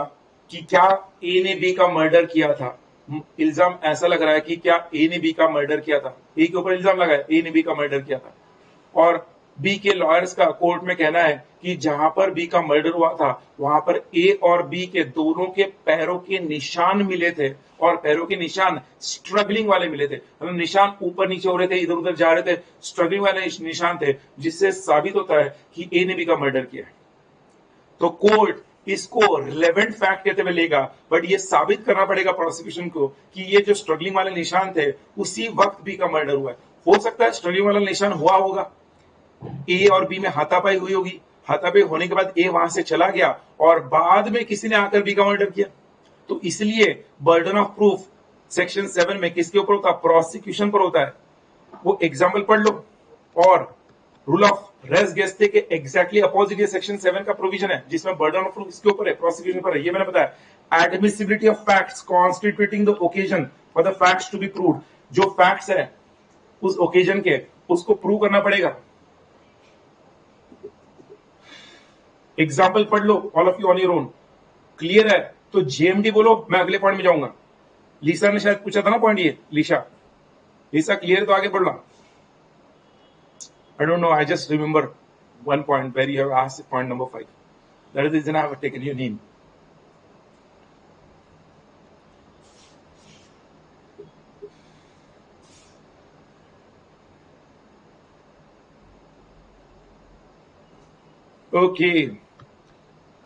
कि क्या ए ने बी का मर्डर किया था, इल्जाम ऐसा लग रहा है कि क्या ए ने बी का मर्डर किया था, ए के ऊपर इल्जाम लगा है ए ने बी का मर्डर किया था, और बी के लॉयर्स का कोर्ट में कहना है कि जहां पर बी का मर्डर हुआ था वहां पर ए और बी के दोनों के पैरों के निशान मिले थे, और पैरों के निशान स्ट्रगलिंग वाले मिले थे, मतलब निशान ऊपर नीचे हो रहे थे, इधर उधर जा रहे थे, स्ट्रगलिंग वाले निशान थे, जिससे साबित होता है कि ए ने बी का मर्डर किया है। तो कोर्ट इसको रिलेवेंट फैक्ट कहते हुए लेगा, बट ये साबित करना पड़ेगा प्रोसिक्यूशन को कि ये जो स्ट्रगलिंग वाले निशान थे उसी वक्त बी का मर्डर हुआ है। हो सकता है स्ट्रगलिंग वाला निशान हुआ होगा, ए और बी में हाथापाई हुई होगी, हाथापाई होने के बाद ए वहां से चला गया और बाद में किसी ने आकर बी का मर्डर किया। तो इसलिए बर्डन ऑफ प्रूफ सेक्शन 7 में किसके ऊपर होता है? प्रोसिक्यूशन पर होता है। वो एग्जाम्पल पढ़ लो। और रूल ऑफ रेस गेस्टे के एग्जैक्टली अपोजिट ये सेक्शन 7 का प्रोविजन है, जिसमें बर्डन ऑफ प्रूफ किसके ऊपर है? प्रोसिक्यूशन पर है। ये मैंने बताया admissibility of facts constituting the occasion for the facts to be proved. जो फैक्ट्स है उस ओकेजन के, उसको प्रूव करना पड़ेगा। एग्जाम्पल पढ़ लो all of you on your own. Clear है? तो जेएमडी बोलो, मैं अगले पॉइंट में जाऊंगा। लीसा ने शायद पूछा था ना पॉइंट ये, लीसा क्लियर? तो आगे बढ़ ला। I don't know, I just remember one point where you have asked point number 5. That is the reason I have taken your name. Okay.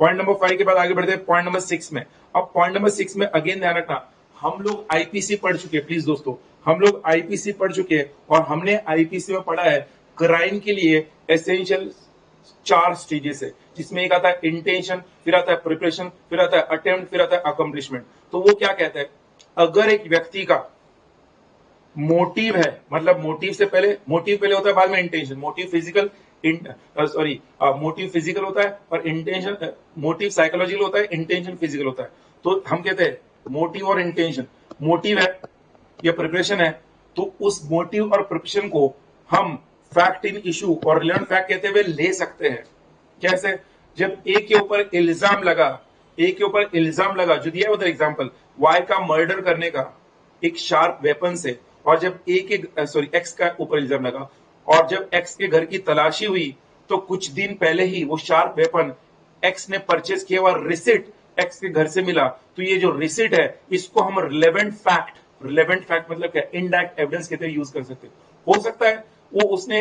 Point number 5 के बाद आगे बढ़ते हैं पॉइंट नंबर 6 में। अब पॉइंट नंबर 6 में अगेन ध्यान रखना, हम लोग आईपीसी पढ़ चुके हैं। प्लीज दोस्तों, हम लोग आईपीसी पढ़ चुके हैं और हमने आईपीसी में पढ़ा है क्राइम के लिए एसेंशियल 4 स्टेजेस है, जिसमें एक आता है इंटेंशन, फिर आता है प्रिपरेशन, फिर आता है अटेम्प्ट, फिर आता है अकम्प्लिशमेंट। तो वो क्या कहता है? अगर एक व्यक्ति का मोटिव है, मतलब मोटिव से पहले, मोटिव पहले होता है, बाद में intention. Motive physical motive physical होता है और इंटेंशन, मोटिव साइकोलॉजिकल होता है, इंटेंशन फिजिकल होता है। तो हम कहते हैं मोटिव और इंटेंशन, मोटिव है या प्रिपरेशन है, तो उस मोटिव और प्रिपरेशन को हम फैक्ट इन इशू और रिलेवेंट फैक्ट कहते हुए ले सकते हैं। कैसे? जब ए के ऊपर इल्जाम लगा, जो दिया उधर एग्जांपल, वाई का मर्डर करने का एक शार्प वेपन से, और जब एक्स का ऊपर इल्जाम लगा और जब एक्स के घर की तलाशी हुई तो कुछ दिन पहले ही वो शार्प वेपन एक्स ने परचेज किया हुआ रिसिट एक्स के घर से मिला। तो ये जो रिसिट है इसको हम रिलेवेंट फैक्ट मतलब क्या? इनडायरेक्ट एविडेंस कहते हुए यूज कर सकते। हो सकता है वो उसने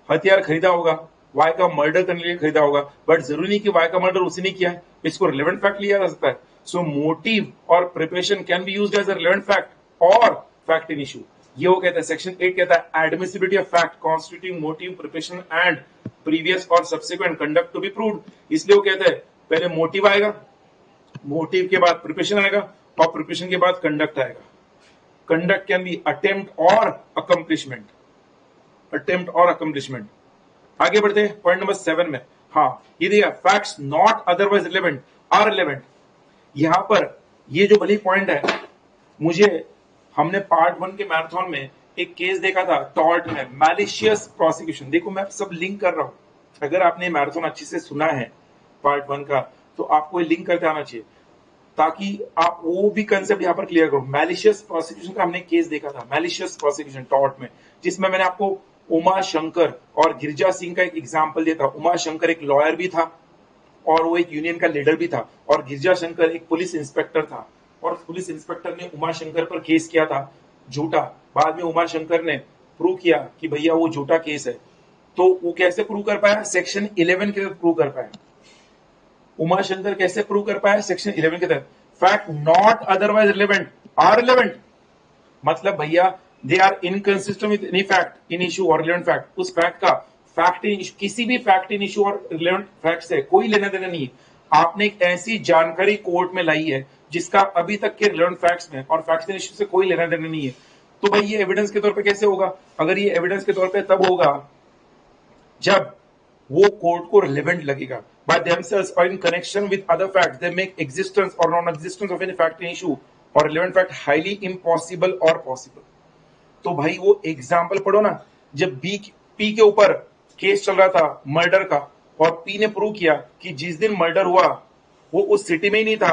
हथियार खरीदा होगा, वाई का मर्डर करने के लिए खरीदा होगा, बट जरूरी नहीं कि वाई का मर्डर उसी ने किया है। इसको रिलेवेंट फैक्ट लिया जा सकता है। सो मोटिव और preparation can be used as a relevant fact और फैक्ट इन इशू। ये वो कहता है, सेक्शन 8 कहता है admissibility of fact constituting motive, preparation and previous और subsequent conduct to be proved. इसलिए वो कहता है पहले मोटिव आएगा, मोटिव के बाद प्रिपरेशन आएगा और प्रिपरेशन के बाद कंडक्ट आएगा। कंडक्ट कैन बी अटेम्प्ट और अकम्प्लिशमेंट, आगे बढ़ते हैं पॉइंट नंबर 7 में। हाँ, ये दिया facts not otherwise relevant are relevant. यहां पर ये जो भली पॉइंट है, मुझे हमने पार्ट 1 के मैराथन में एक केस देखा था टॉर्ट में, मैलिशियस प्रोसिक्यूशन। देखो मैं सब लिंक कर रहा हूं। अगर आपने मैराथन अच्छे से सुना है पार्ट 1 का, तो आपको लिंक करते आना चाहिए ताकि आप वो भी कंसेप्ट यहां पर क्लियर करो। मैलिशियस प्रोसिक्यूशन का हमने केस देखा था, मैलिशियस प्रोसिक्यूशन टॉर्ट में, जिसमें मैंने आपको उमा शंकर और गिरिजा सिंह का एक एग्जाम्पल दिया था। उमा शंकर एक लॉयर भी था और वो एक यूनियन का लीडर भी था, और गिरिजा शंकर एक पुलिस इंस्पेक्टर था, और पुलिस इंस्पेक्टर ने उमा शंकर पर केस किया था झूठा। बाद में उमा शंकर ने प्रूव किया कि भैया वो झूठा केस है। तो वो कैसे प्रूव कर पाया? सेक्शन 11 के तहत प्रूव कर पाया। उमा शंकर कैसे प्रूव कर पाया? सेक्शन 11 के तहत। Fact not otherwise relevant are relevant, मतलब भैया they are inconsistent with any fact in issue और रिलेवेंट फैक्ट। उस फैक्ट का फैक्ट इन इशू, किसी भी फैक्ट इन इशू और रिलेवेंट फैक्ट से कोई लेना देना नहीं है। आपने एक ऐसी जानकारी कोर्ट में लाई है जिसका अभी तक के रिलेवेंट फैक्ट्स में और फैक्ट्स इन इशू से कोई लेना देना नहीं है, तो भाई ये एविडेंस के तौर पे कैसे होगा? अगर ये एविडेंस के तौर पे तब होगा जब वो कोर्ट को रिलेवेंट लगेगा। by themselves or in connection with other facts they make existence or non-existence of any fact in issue or relevant fact highly impossible or possible। तो भाई वो एग्जाम्पल पढ़ो ना, जब पी के ऊपर केस चल रहा था मर्डर का, और पी ने प्रूव किया कि जिस दिन मर्डर हुआ वो उस सिटी में ही नहीं था,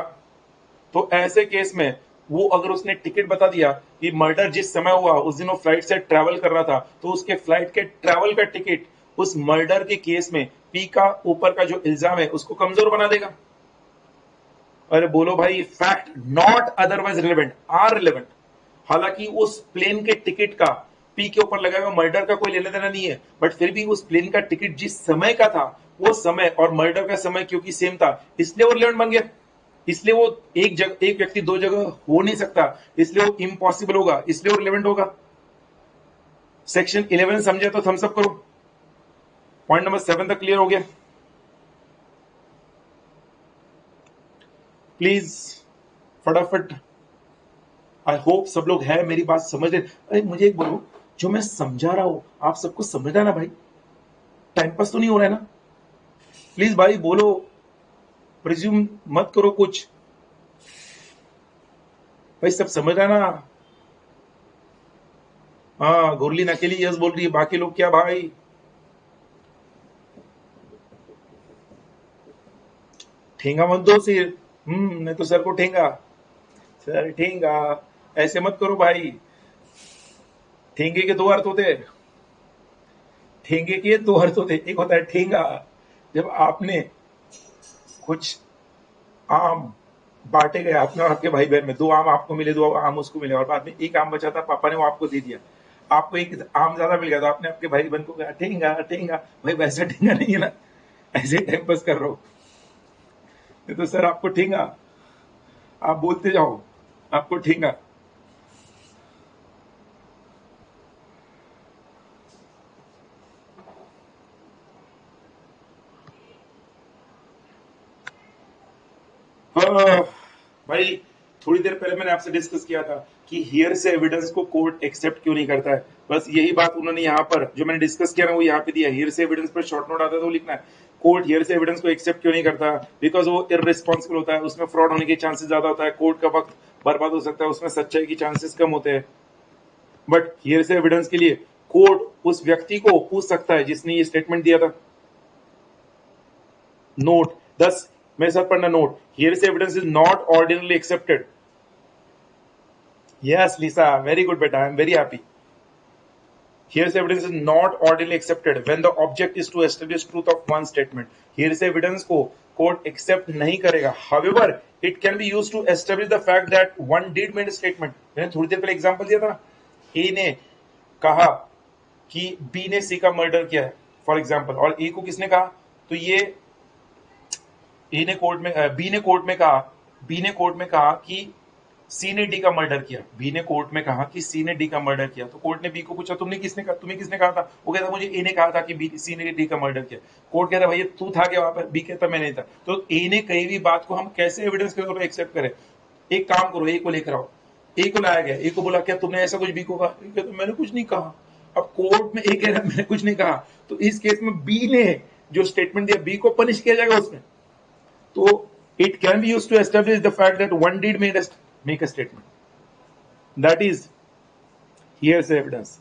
तो ऐसे केस में वो अगर उसने टिकट बता दिया कि मर्डर जिस समय हुआ उस दिन वो फ्लाइट से ट्रेवल कर रहा था, तो उसके फ्लाइट के ट्रेवल का टिकट उस मर्डर के केस में पी का ऊपर का जो इल्जाम है उसको कमजोर बना देगा। अरे बोलो भाई, fact not otherwise relevant are relevant. हालांकि उस प्लेन के टिकट का पी के ऊपर लगा हुआ मर्डर का कोई लेना देना नहीं है, बट फिर भी उस प्लेन का टिकट जिस समय का था वो समय और मर्डर का समय क्योंकि सेम था इसलिए वो रिलेवेंट बन गया, इसलिए वो एक व्यक्ति दो जगह हो नहीं सकता, इसलिए वो इम्पॉसिबल होगा, इसलिए वो रिलेवेंट होगा। सेक्शन 11 समझे तो थम्स अप करो। पॉइंट नंबर 7 तक क्लियर हो गया? प्लीज फटाफट। आई होप सब लोग है मेरी बात समझ रहे। अरे मुझे एक बोलो, जो मैं समझा रहा हूं आप सबको समझ रहा है ना भाई? टाइम पास तो नहीं हो रहा है ना? प्लीज भाई बोलो, प्रिज्यूम मत करो कुछ। भाई सब समझ रहा है ना? हाँ, गुरलीन अकेली यस बोल रही है, बाकी लोग क्या भाई? ठेंगा मत दो सिर। नहीं तो सर को ठेंगा। सर ठेंगा ऐसे मत करो भाई। ठेंगे के दो अर्थ होते हैं। ठेंगे के दो अर्थ होते हैं, एक होता है ठेंगा, जब आपने कुछ आम बांटे गए आपने और आपके भाई बहन में, दो आम आपको मिले, दो आम उसको मिले, और बाद में एक आम बचा था, पापा ने वो आपको दे दिया। आपको एक आम ज्यादा मिल गया तो आपने आपके भाई बहन को कहा ठेंगा ठेंगा। भाई वैसा ठेंगा नहीं है ना, ऐसे टाइम पास कर रहा हूं। नहीं तो सर आपको ठेंगा, आप बोलते जाओ आपको ठेंगा। भाई थोड़ी देर पहले मैंने आपसे डिस्कस किया था कि हियर से एविडेंस को कोर्ट एक्सेप्ट क्यों नहीं करता है। बस यही बात उन्होंने यहाँ पर जो मैंने डिस्कस किया ना वो यहाँ पे दिया। हियर से एविडेंस पर शॉर्ट नोट आता है तो लिखना है कोर्ट हियर से एविडेंस को एक्सेप्ट क्यों नहीं करता, बिकॉज वो इररिस्पॉन्सिबल होता है, उसमें फ्रॉड होने के चांसेस ज्यादा होता है, कोर्ट का वक्त बर्बाद हो सकता है, उसमें सच्चाई की चांसेस कम होते हैं। बट हियर से एविडेंस के लिए कोर्ट उस व्यक्ति को पूछ सकता है जिसने ये स्टेटमेंट दिया था। नोट 10 मेरे साथ पढ़ना। नोट हियर से evidence is not ordinarily accepted. Yes, Lisa, very good, beta. I'm very happy. Hearsay evidence is not ordinarily accepted when the object is to establish truth of one statement. Hearsay evidence को court accept नहीं करेगा. However, it can be used to establish the fact that one did made a statement. मैंने थोड़ी देर पहले example दिया था ना, A ने कहा कि B ने C का मर्डर किया है, फॉर एग्जांपल, और A को किसने कहा? तो ये A ने कोर्ट में B ने कोर्ट में कहा कि सी ने डी का मर्डर किया। बी ने कोर्ट में कहा कि सी ने डी का मर्डर किया, तो कोर्ट ने बी को पूछा तुम्हें किसने कहा था? वो कहता मुझे ए ने कहा था कि सी ने डी का मर्डर किया। कोर्ट कहता भैया तू था क्या वहां पर? बी कहता मैं नहीं था। तो ए ने कही हुई बात को हम कैसे एविडेंस के तौर पर एक्सेप्ट करें? एक काम करो, ए को लेकर आओ। ए को लाया गया, ए को बोला क्या तुमने ऐसा कुछ बी को कहा? कहता मैंने कुछ नहीं कहा। अब कोर्ट में ए कह रहा मैंने कुछ नहीं कहा, तो इस केस में बी ने जो स्टेटमेंट दिया बी को पनिश किया जाएगा उसमें। तो it can be used to establish the fact that one did make a statement. That is hearsay evidence.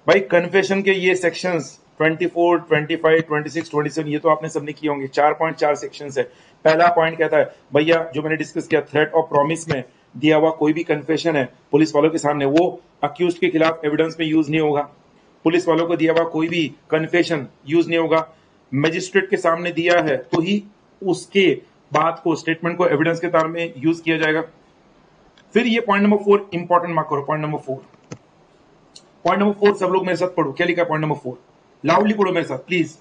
भाई कन्फेशन के ये सेक्शंस 24, 25, 26, 27 ये तो आपने सबने किए होंगे। 4.4 सेक्शंस है। पहला पॉइंट कहता है भैया जो मैंने डिस्कस किया, थ्रेट और प्रॉमिस में दिया हुआ कोई भी कन्फेशन है पुलिस वालों के सामने, वो अक्यूज्ड के खिलाफ एविडेंस में यूज नहीं होगा। पुलिस वालों को दिया हुआ कोई भी कन्फेशन यूज नहीं होगा। मजिस्ट्रेट के सामने दिया है तो ही उसके बात को, स्टेटमेंट को एविडेंस के तौर में यूज किया जाएगा। फिर ये पॉइंट नंबर 4 इंपॉर्टेंट मार्क करो। पॉइंट नंबर 4 सब लोग मेरे साथ पढ़ो। क्या लिखा है पॉइंट नंबर 4? लाउडली पढ़ो मेरे साथ please.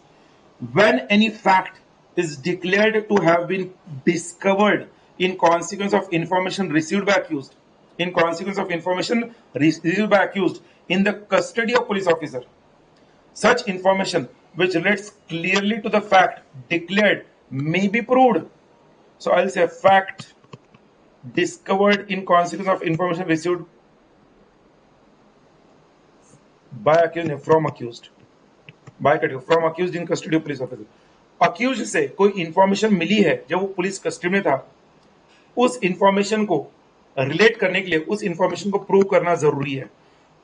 When any fact is declared to have been discovered in consequence of information received by accused in the custody of police officer, such information which relates clearly to the fact declared may be proved. So I'll say fact discovered in consequence of information received by accused, from accused in custody of police officer. Accused से कोई information मिली है जब वो police custody में था, उस information को relate करने के लिए उस इंफॉर्मेशन को प्रूव करना जरूरी है।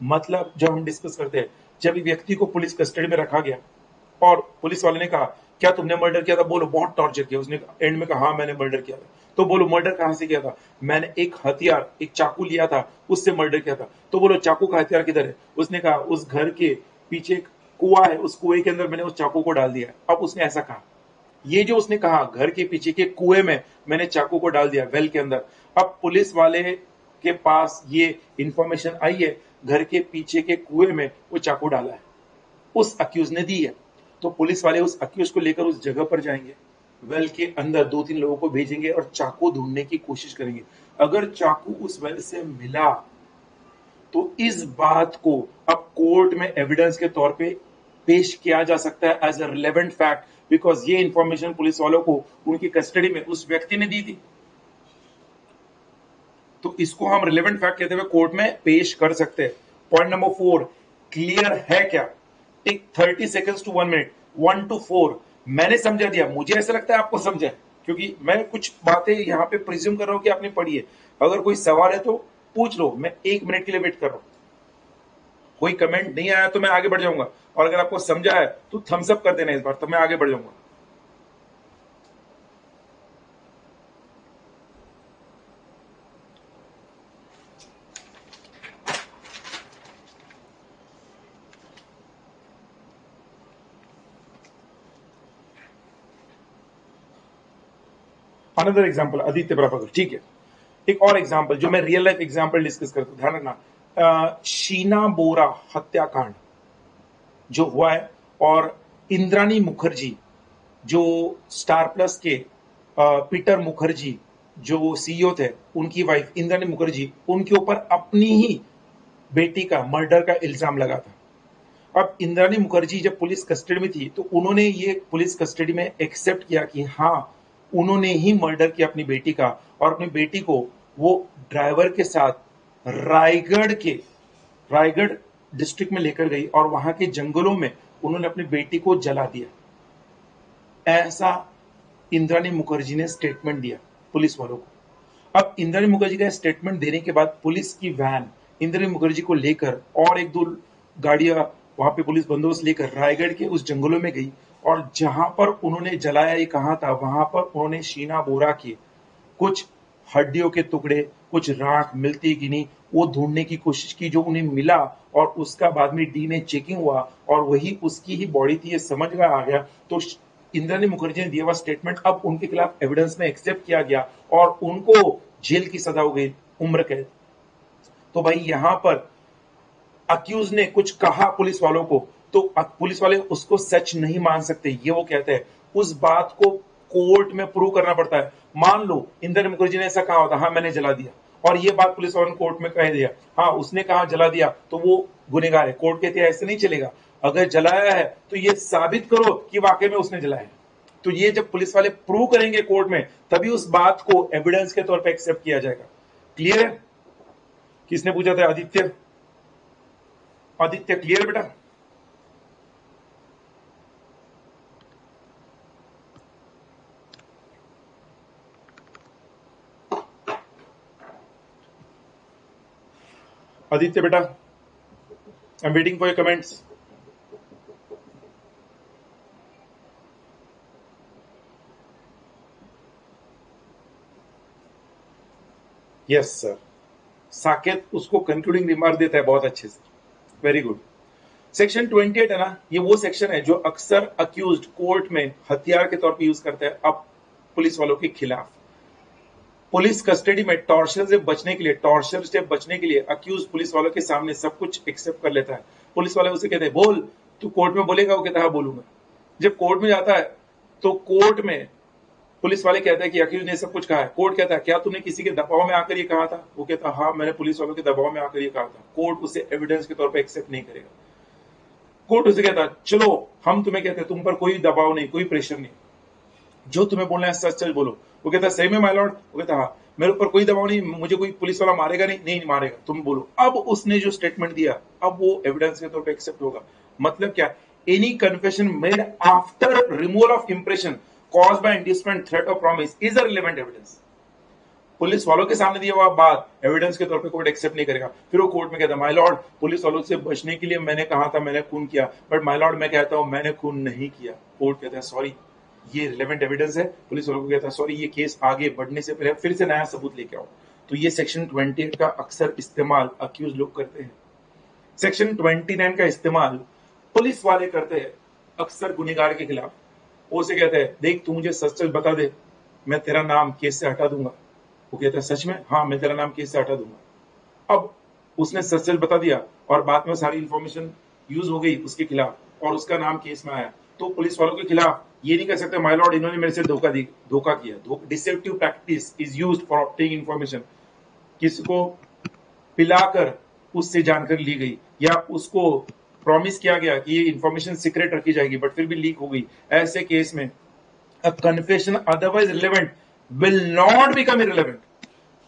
मतलब जब हम डिस्कस करते हैं, जब व्यक्ति को पुलिस कस्टडी में रखा गया और पुलिस वाले ने कहा क्या तुमने मर्डर किया था? बोलो बहुत टॉर्चर किया। उसने एंड में कहा हाँ मैंने मर्डर किया था। तो बोलो मर्डर कहां से किया था? मैंने एक हथियार, एक चाकू लिया था, उससे मर्डर किया था। तो बोलो चाकू का हथियार किधर है? उसने कहा उस घर के पीछे एक कुआं है, उस कुएं के अंदर मैंने उस चाकू को डाल दिया। अब उसने ऐसा कहा, ये जो उसने कहा घर के पीछे के कुएं में मैंने चाकू को डाल दिया, वेल के अंदर। अब पुलिस वाले के पास ये इंफॉर्मेशन आई है घर के पीछे के कुएं में वो चाकू डाला है, उस अक्यूज ने दी है। तो पुलिस वाले उस अक्यूज को लेकर उस जगह पर जाएंगे, वेल के अंदर 2-3 लोगों को भेजेंगे और चाकू ढूंढने की कोशिश करेंगे। अगर चाकू उस वेल से मिला तो इस बात को अब कोर्ट में एविडेंस के तौर पे पेश किया जा सकता है as a relevant fact, because ये इंफॉर्मेशन पुलिस वालों को उनकी कस्टडी में उस व्यक्ति ने दी थी। तो इसको हम रिलेवेंट फैक्ट कहते हुए कोर्ट में पेश कर सकते हैं। पॉइंट नंबर 4 क्लियर है क्या? Take 30 seconds to 1 minute, 1 to 4। मैंने समझा दिया, मुझे ऐसा लगता है आपको समझा है, क्योंकि मैं कुछ बातें यहां पे प्रिज्यूम कर रहा हूं कि आपने पढ़ी है। अगर कोई सवाल है तो पूछ लो, मैं 1 मिनट के लिए वेट कर रहा हूं। कोई कमेंट नहीं आया तो मैं आगे बढ़ जाऊंगा, और अगर आपको समझा है तो थम्स अप कर देना इस बार, तो मैं आगे बढ़ जाऊंगा। अनदर एग्जाम्पल आदित्य प्रभाकर, ठीक है। एक और एग्जाम्पल जो मैं रियल लाइफ एग्जाम्पल डिस्कस करता हूं, ध्यान रखना। शीना बोरा हत्याकांड जो हुआ है, और इंद्राणी मुखर्जी जो स्टार प्लस के पीटर मुखर्जी जो सीईओ थे, उनकी वाइफ इंद्राणी मुखर्जी, उनके ऊपर अपनी ही बेटी का मर्डर का इल्जाम लगा था। अब इंद्राणी मुखर्जी जब पुलिस कस्टडी में थी तो उन्होंने ये पुलिस कस्टडी में एक्सेप्ट किया कि हाँ उन्होंने ही मर्डर किया अपनी बेटी का, और अपनी बेटी को वो ड्राइवर के साथ रायगढ़ डिस्ट्रिक्ट में लेकर गई और वहां के जंगलों में उन्होंने अपनी बेटी को जला दिया। ऐसा इंद्राणी मुखर्जी ने स्टेटमेंट दिया पुलिस वालों को। अब इंद्राणी मुखर्जी का स्टेटमेंट देने के बाद पुलिस की वैन इंद्राणी मुखर्जी को लेकर और 1-2 गाड़ियां वहां पे पुलिस बंदोबस्त लेकर रायगढ़ के उस जंगलों में गई, और जहां पर उन्होंने जलाया ये कहा था, वहां पर उन्होंने शीना बोरा की कुछ हड्डियों के टुकड़े, कुछ राख मिलती कि नहीं, वो ढूंढने की कोशिश की, जो उन्हें मिला, और उसका बाद में डीएनए चेकिंग हुआ और वही उसकी ही बॉडी थी, ये समझ में आ गया। तो इंद्राणी मुखर्जी ने दिया हुआ स्टेटमेंट अब उनके खिलाफ एविडेंस में एक्सेप्ट किया गया और उनको जेल की सजा हो गई, उम्र कैद। तो भाई यहां पर अक्यूज ने कुछ कहा पुलिस वालों को, तो पुलिस वाले उसको सच नहीं मान सकते, ये वो कहते हैं। उस बात को कोर्ट में प्रूव करना पड़ता है। मान लो इंद्राणी मुखर्जी ने ऐसा कहा होता, हाँ मैंने जला दिया, और ये बात पुलिस वालों ने कोर्ट में कह दिया, हाँ उसने कहा जला दिया, तो वो गुनहगार है। कोर्ट कहते हैं ऐसे नहीं चलेगा, अगर जलाया है तो ये साबित करो कि वाकई में उसने जलाया है। तो ये जब पुलिस वाले प्रूव करेंगे कोर्ट में, तभी उस बात को एविडेंस के तौर पर एक्सेप्ट किया जाएगा। क्लियर है? किसने पूछा था? आदित्य। आदित्य क्लियर बेटा? आदित्य बेटा, I am waiting for your comments. Yes sir. Saket उसको कंक्लूडिंग रिमार्क देता है बहुत अच्छे से, वेरी गुड। सेक्शन 28 है ना, ये वो सेक्शन है जो अक्सर अक्यूज्ड कोर्ट में हथियार के तौर पे यूज करता है अब पुलिस वालों के खिलाफ। पुलिस कस्टडी में टॉर्चर से बचने के लिए अक्यूज पुलिस वालों के सामने सब कुछ एक्सेप्ट कर लेता है। पुलिस वाले उसे कहते हैं बोल, तू कोर्ट में बोलेगा? वो कहता है हाँ बोलूंगा। जब कोर्ट में जाता है तो कोर्ट में पुलिस वाले कहते हैं कि अक्यूज ने सब कुछ कहा है। कोर्ट कहता है क्या तूने किसी के दबाव में आकर ये कहा था? वो कहता है हाँ मैंने पुलिस वालों के दबाव में आकर ये कहा था। कोर्ट उसे एविडेंस के तौर पर एक्सेप्ट नहीं करेगा। कोर्ट उसे कहता है चलो हम तुम्हें कहते हैं तुम पर कोई दबाव नहीं, कोई प्रेशर नहीं, जो तुम्हें बोलना है सच सच बोलो। वो कहता है सही में माय लॉर्ड? वो कहता है हाँ, मेरे ऊपर कोई दबाव नहीं, मुझे कोई पुलिस वाला मारेगा नहीं, नहीं मारेगा, तुम बोलो। अब उसने जो स्टेटमेंट दिया अब वो एविडेंस के तौर पे एक्सेप्ट होगा। मतलब क्या? Any confession made after removal of impression caused by inducement, threat और promise is a relevant evidence. Police वालों के सामने दिया हुआ बात एविडेंस के तौर पे कोर्ट एक्सेप्ट नहीं करेगा। फिर वो कोर्ट में कहता है माय लॉर्ड, पुलिस वालों से बचने के लिए मैंने कहा था मैंने खून किया, बट माय लॉर्ड मैं कहता हूं मैंने खून नहीं किया। कोर्ट कहता है सॉरी, ये रिलेवेंट एविडेंस है। पुलिस वालों को कहता है सॉरी, ये केस आगे बढ़ने से पहले फिर से नया सबूत लेके आओ। तो ये सेक्शन 28 का अक्सर इस्तेमाल अक्यूज लोग करते हैं। सेक्शन 29 का इस्तेमाल पुलिस वाले करते हैं अक्सर गुनहगार के खिलाफ। वो उसे कहते हैं देख तू मुझे सच सच बता दे, मैं तेरा नाम केस से हटा दूंगा। वो कहता है सच में? हाँ मैं तेरा नाम केस से हटा दूंगा। अब उसने सच सच बता दिया और बाद में सारी इंफॉर्मेशन यूज हो गई उसके खिलाफ और उसका नाम केस में आया। तो पुलिस वालों के खिलाफ ये नहीं कह सकते माय लॉर्ड इन्होंने मेरे से धोखा किया। Deceptive practice is used for obtaining information, किसको पिलाकर उससे जानकारी ली गई या उसको प्रॉमिस किया गया कि ये इंफॉर्मेशन सीक्रेट रखी जाएगी बट फिर भी लीक हो गई, ऐसे केस में a confession otherwise relevant will not become irrelevant।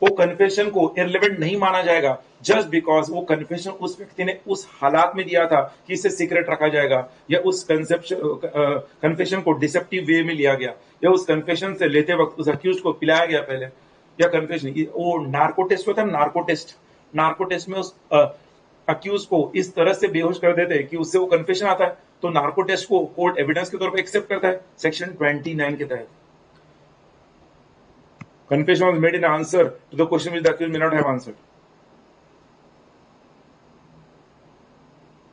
वो कन्फेशन को इररिलेवेंट नहीं माना जाएगा जस्ट बिकॉज वो कन्फेशन उस व्यक्ति ने उस हालात में दिया था कि इसे सीक्रेट रखा जाएगा, या उस कन्फेशन को डिसेप्टिव वे में लिया गया, या उस कन्फेशन से लेते वक्त उस अक्यूज को पिलाया गया पहले, या कन्फेशन वो नार्को टेस्ट होता है, नार्को टेस्ट में उस अक्यूज को इस तरह से बेहोश कर देते हैं कि उससे वो कन्फेशन आता है, तो नार्को टेस्ट को कोर्ट एविडेंस के तौर पर एक्सेप्ट करता है सेक्शन 29 के तहत। Confession was made in answer to the question which the accused may not have answered।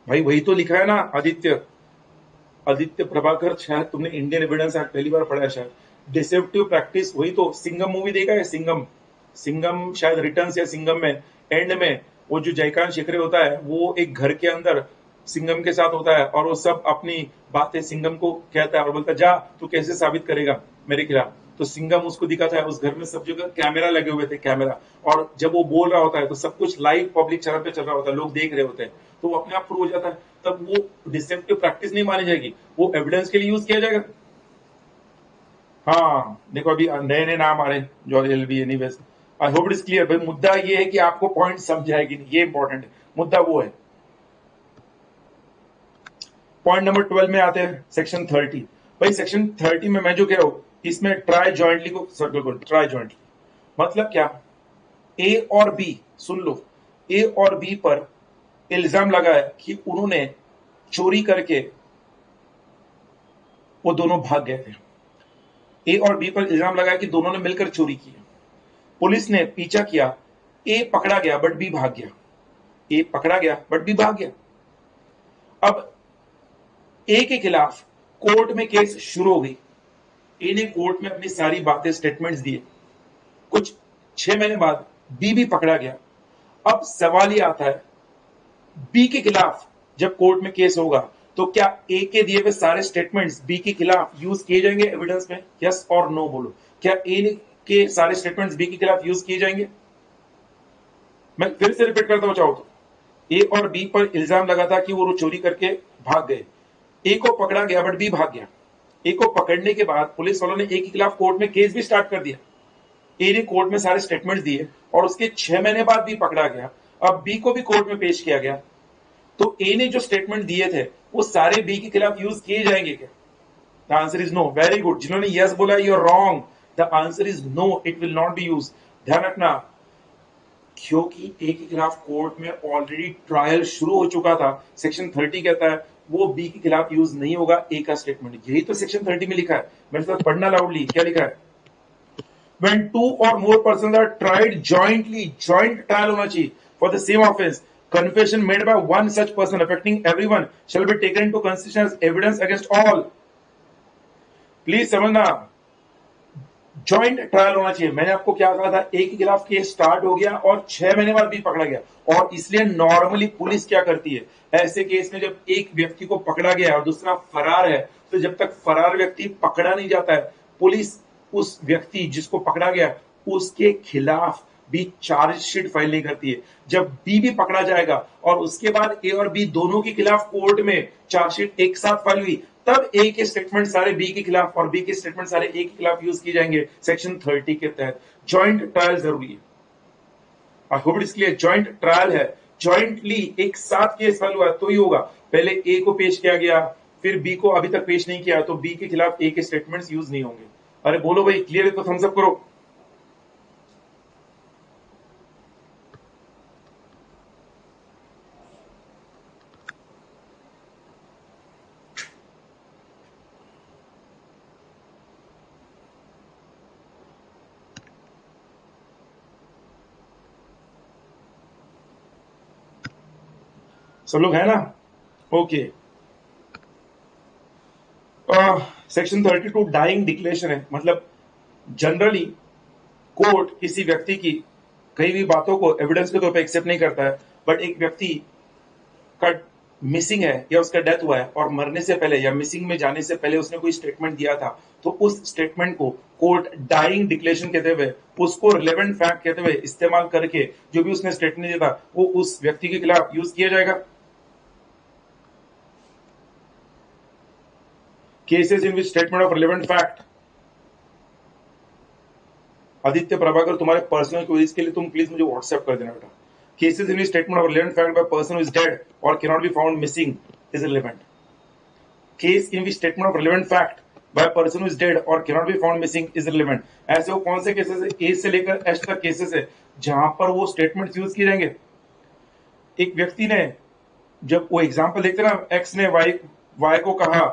भाई वही तो लिखा है ना आदित्य प्रभाकर, शायद तुमने इंडियन एविडेंस एक्ट पहली बार पढ़ा है शायद। डिसेप्टिव प्रैक्टिस वही तो, सिंगम मूवी देखा है, सिंगम शायद रिटर्न्स या सिंगम में एंड में वो जो जयकांत शेखरे होता है वो एक घर के अंदर सिंगम के साथ होता है और वो सब अपनी बातें सिंगम को कहता है और बोलता है जा तू कैसे साबित करेगा मेरे खिलाफ, तो सिंगम उसको दिखाता है। उस घर में सब जगह कैमरा लगे हुए थे, कैमरा, और जब वो बोल रहा होता है तो सब कुछ लाइव पब्लिक चैनल पे चल रहा होता है, लोग देख रहे होते हैं, तो वो अपने आप प्रूव हो जाता है। तब वो डिसेप्टिव प्रैक्टिस नहीं मानी जाएगी, वो एविडेंस के लिए यूज किया जाएगा। हाँ देखो अभी नए नए नाम आ रहे हैं जो एलबी anyways, I hope it is clear. भाई मुद्दा ये है कि आपको पॉइंट समझ आएगी नहीं, ये इंपॉर्टेंट है, मुद्दा वो है। पॉइंट नंबर 12 में आते हैं, सेक्शन 30। भाई सेक्शन 30 में मैं जो कह रहा हूं इसमें ट्राई जॉइंटली को सर्कल करो। ट्राई जॉइंटली मतलब क्या, ए और बी, सुन लो, ए और बी पर इल्जाम लगा है कि उन्होंने चोरी करके वो दोनों भाग गए थे। ए और बी पर इल्जाम लगा है कि दोनों ने मिलकर चोरी की। पुलिस ने पीछा किया, ए पकड़ा गया बट बी भाग गया, ए पकड़ा गया बट बी भाग गया। अब ए के खिलाफ कोर्ट में केस शुरू हो गई, ए ने कोर्ट में अपनी सारी बातें स्टेटमेंट्स दिए, कुछ 6 महीने बाद बी भी पकड़ा गया। अब सवाल ये आता है बी के खिलाफ जब कोर्ट में केस होगा तो क्या ए के दिए हुए सारे स्टेटमेंट्स बी के खिलाफ यूज किए जाएंगे एविडेंस में, यस और नो बोलो। क्या ए के सारे स्टेटमेंट्स बी के खिलाफ यूज किए जाएंगे? मैं फिर से रिपीट करता हूं चाहो तो, ए और बी पर इल्जाम लगा था कि वो चोरी करके भाग गए, ए को पकड़ा गया बट बी भाग गया। ए को पकड़ने के बाद पुलिस वालों ने ए के खिलाफ कोर्ट में केस भी स्टार्ट कर दिया। ए ने कोर्ट में सारे स्टेटमेंट दिए और उसके 6 महीने बाद भी पकड़ा गया। अब बी को भी कोर्ट में पेश किया गया, तो ए ने जो स्टेटमेंट दिए थे वो सारे बी के खिलाफ यूज किए जाएंगे क्या? The answer is no. Very good, जिन्होंने यस बोला you are wrong, the answer is no, it will not be use. ध्यान रखना, क्योंकि ए के खिलाफ कोर्ट में ऑलरेडी ट्रायल शुरू हो चुका था, सेक्शन 30 कहता है वो बी के खिलाफ यूज नहीं होगा ए का स्टेटमेंट। यही तो सेक्शन 30 में लिखा है, मेरे साथ पढ़ना लाउडली, क्या लिखा है? When 2 or more persons are tried jointly, joint trial होना चाहिए for the same offense, confession made by one such person affecting everyone shall be taken into consideration as evidence against all। Please समझना, joint trial होना चाहिए। मैंने आपको क्या कहा था, ए के खिलाफ केस स्टार्ट हो गया और 6 महीने बाद भी पकड़ा गया, और इसलिए नॉर्मली पुलिस क्या करती है ऐसे केस में, जब एक व्यक्ति को पकड़ा गया और दूसरा फरार है, तो जब तक फरार व्यक्ति पकड़ा नहीं जाता है, पुलिस उस व्यक्ति जिसको पकड़ा गया उसके खिलाफ भी चार्जशीट फाइल नहीं करती है। जब बी भी पकड़ा जाएगा और उसके बाद ए और बी दोनों के खिलाफ कोर्ट में चार्जशीट एक साथ फाइल हुई, तब ए के स्टेटमेंट सारे बी के खिलाफ और बी के स्टेटमेंट सारे ए के खिलाफ यूज किए जाएंगे सेक्शन 30 के तहत। जॉइंट ट्रायल जरूरी है, आई होप इसके लिए जॉइंट ट्रायल है, जॉइंटली एक साथ केस फाइल हुआ तो ही होगा। पहले ए को पेश किया गया, फिर बी को अभी तक पेश नहीं किया, तो बी के खिलाफ ए के स्टेटमेंट्स यूज नहीं होंगे। अरे बोलो भाई, क्लियर है तो थम्स अप करो। सब लोग है ना? ओके। सेक्शन 32 डाइंग डिक्लेरेशन है, मतलब जनरली कोर्ट किसी व्यक्ति की कई भी बातों को एविडेंस के तौर पर एक्सेप्ट नहीं करता है, बट एक व्यक्ति का मिसिंग है या उसका डेथ हुआ है और मरने से पहले या मिसिंग में जाने से पहले उसने कोई स्टेटमेंट दिया था, तो उस स्टेटमेंट को कोर्ट डाइंग डिक्लेरेशन कहते हुए, उसको रिलेवेंट फैक्ट कहते हुए इस्तेमाल करके जो भी उसने स्टेटमेंट दिया था वो उस व्यक्ति के खिलाफ यूज किया जाएगा। Cases in which statement of relevant fact. Aditya Prabhakar, तुम्हारे पर्सनल क्वेरीज के लिए तुम प्लीज मुझे व्हाट्सएप कर देना बेटा। Cases in which statement of relevant fact by a person who is dead or cannot be found missing is relevant. Case in which statement of relevant fact by a person who is dead or cannot be found missing is relevant. ऐसे वो कौन से cases है? ए से लेकर H तक cases है जहां पर वो स्टेटमेंट यूज किए जाएंगे। एक व्यक्ति ने, जब वो एग्जाम्पल देखते ना, एक्स ने वाई को कहा,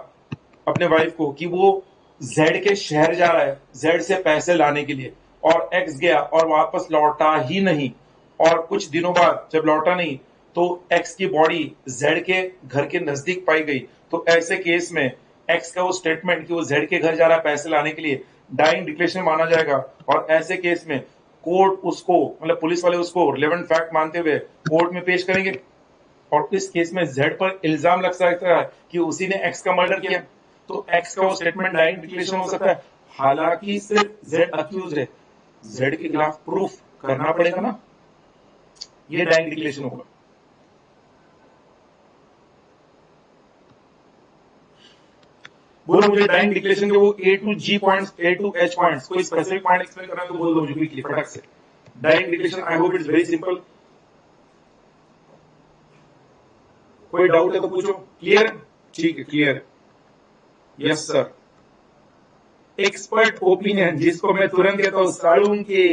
अपने वाइफ को, कि वो जेड के शहर जा रहा है जेड से पैसे लाने के लिए, और एक्स गया और वापस लौटा ही नहीं, और कुछ दिनों बाद जब लौटा नहीं तो एक्स की बॉडी जेड के घर के नजदीक पाई गई। तो ऐसे केस में एक्स का वो स्टेटमेंट कि वो जेड के घर जा रहा है पैसे लाने के लिए डाइंग डिक्लेरेशन माना जाएगा, और ऐसे केस में कोर्ट उसको, मतलब पुलिस वाले उसको रिलेवेंट फैक्ट मानते हुए कोर्ट में पेश करेंगे। और इस केस में जेड पर इल्जाम लग सकता है कि उसी ने एक्स का मर्डर किया, तो एक्स का वो स्टेटमेंट डाइंग डिक्लेरेशन हो सकता है। हालांकि सिर्फ जेड अक्यूज है, जेड के खिलाफ प्रूफ करना पड़ेगा ना, ये डाइंग डिक्लेरेशन होगा। बोलो मुझे डाइंग डिक्लेरेशन के वो A to G points, A to H points, कोई स्पेसिफिक पॉइंट एक्सप्लेन करना है तो बोल दो मुझे क्विकली फटाक से। Dying declaration I hope it's very simple. कोई डाउट है तो पूछो। क्लियर? ठीक है, clear. Yes sir. Expert opinion, जिसको मैं तुरंत कहता हूं सालून के।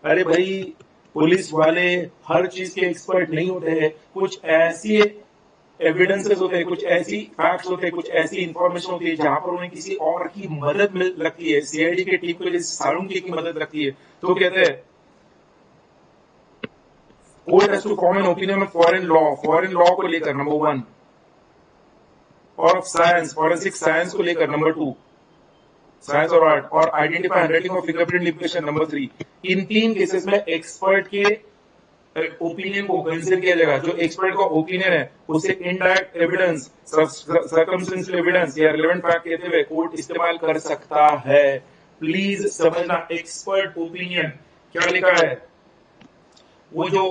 अरे भाई, पुलिस वाले हर चीज के एक्सपर्ट नहीं होते हैं, कुछ ऐसी एविडेंसेस होते हैं, कुछ ऐसी फैक्ट्स होते हैं, कुछ ऐसी इंफॉर्मेशन होती है जहां पर उन्हें किसी और की मदद मिल लगती है। सीआईडी के टीम को जैसे सालून की मदद लगती है, तो कहते हैं court has to form an opinion of foreign law को लेकर नंबर 1, और ऑफ साइंस, फॉरेंसिक साइंस को लेकर नंबर 2, साइंस और आर्ट, और identify handwriting of fingerprint impression number 3। In 3 cases में एक्सपर्ट के ओपिनियन को कंसीडर किया जाएगा। जो एक्सपर्ट का ओपिनियन है उसे इनडायरेक्ट एविडेंस, सर्कमस्टेंशियल एविडेंस या रिलेवेंट फैक्ट कहते हुए कोर्ट इस्तेमाल कर सकता है। प्लीज समझना, एक्सपर्ट ओपिनियन क्या लिखा है, वो जो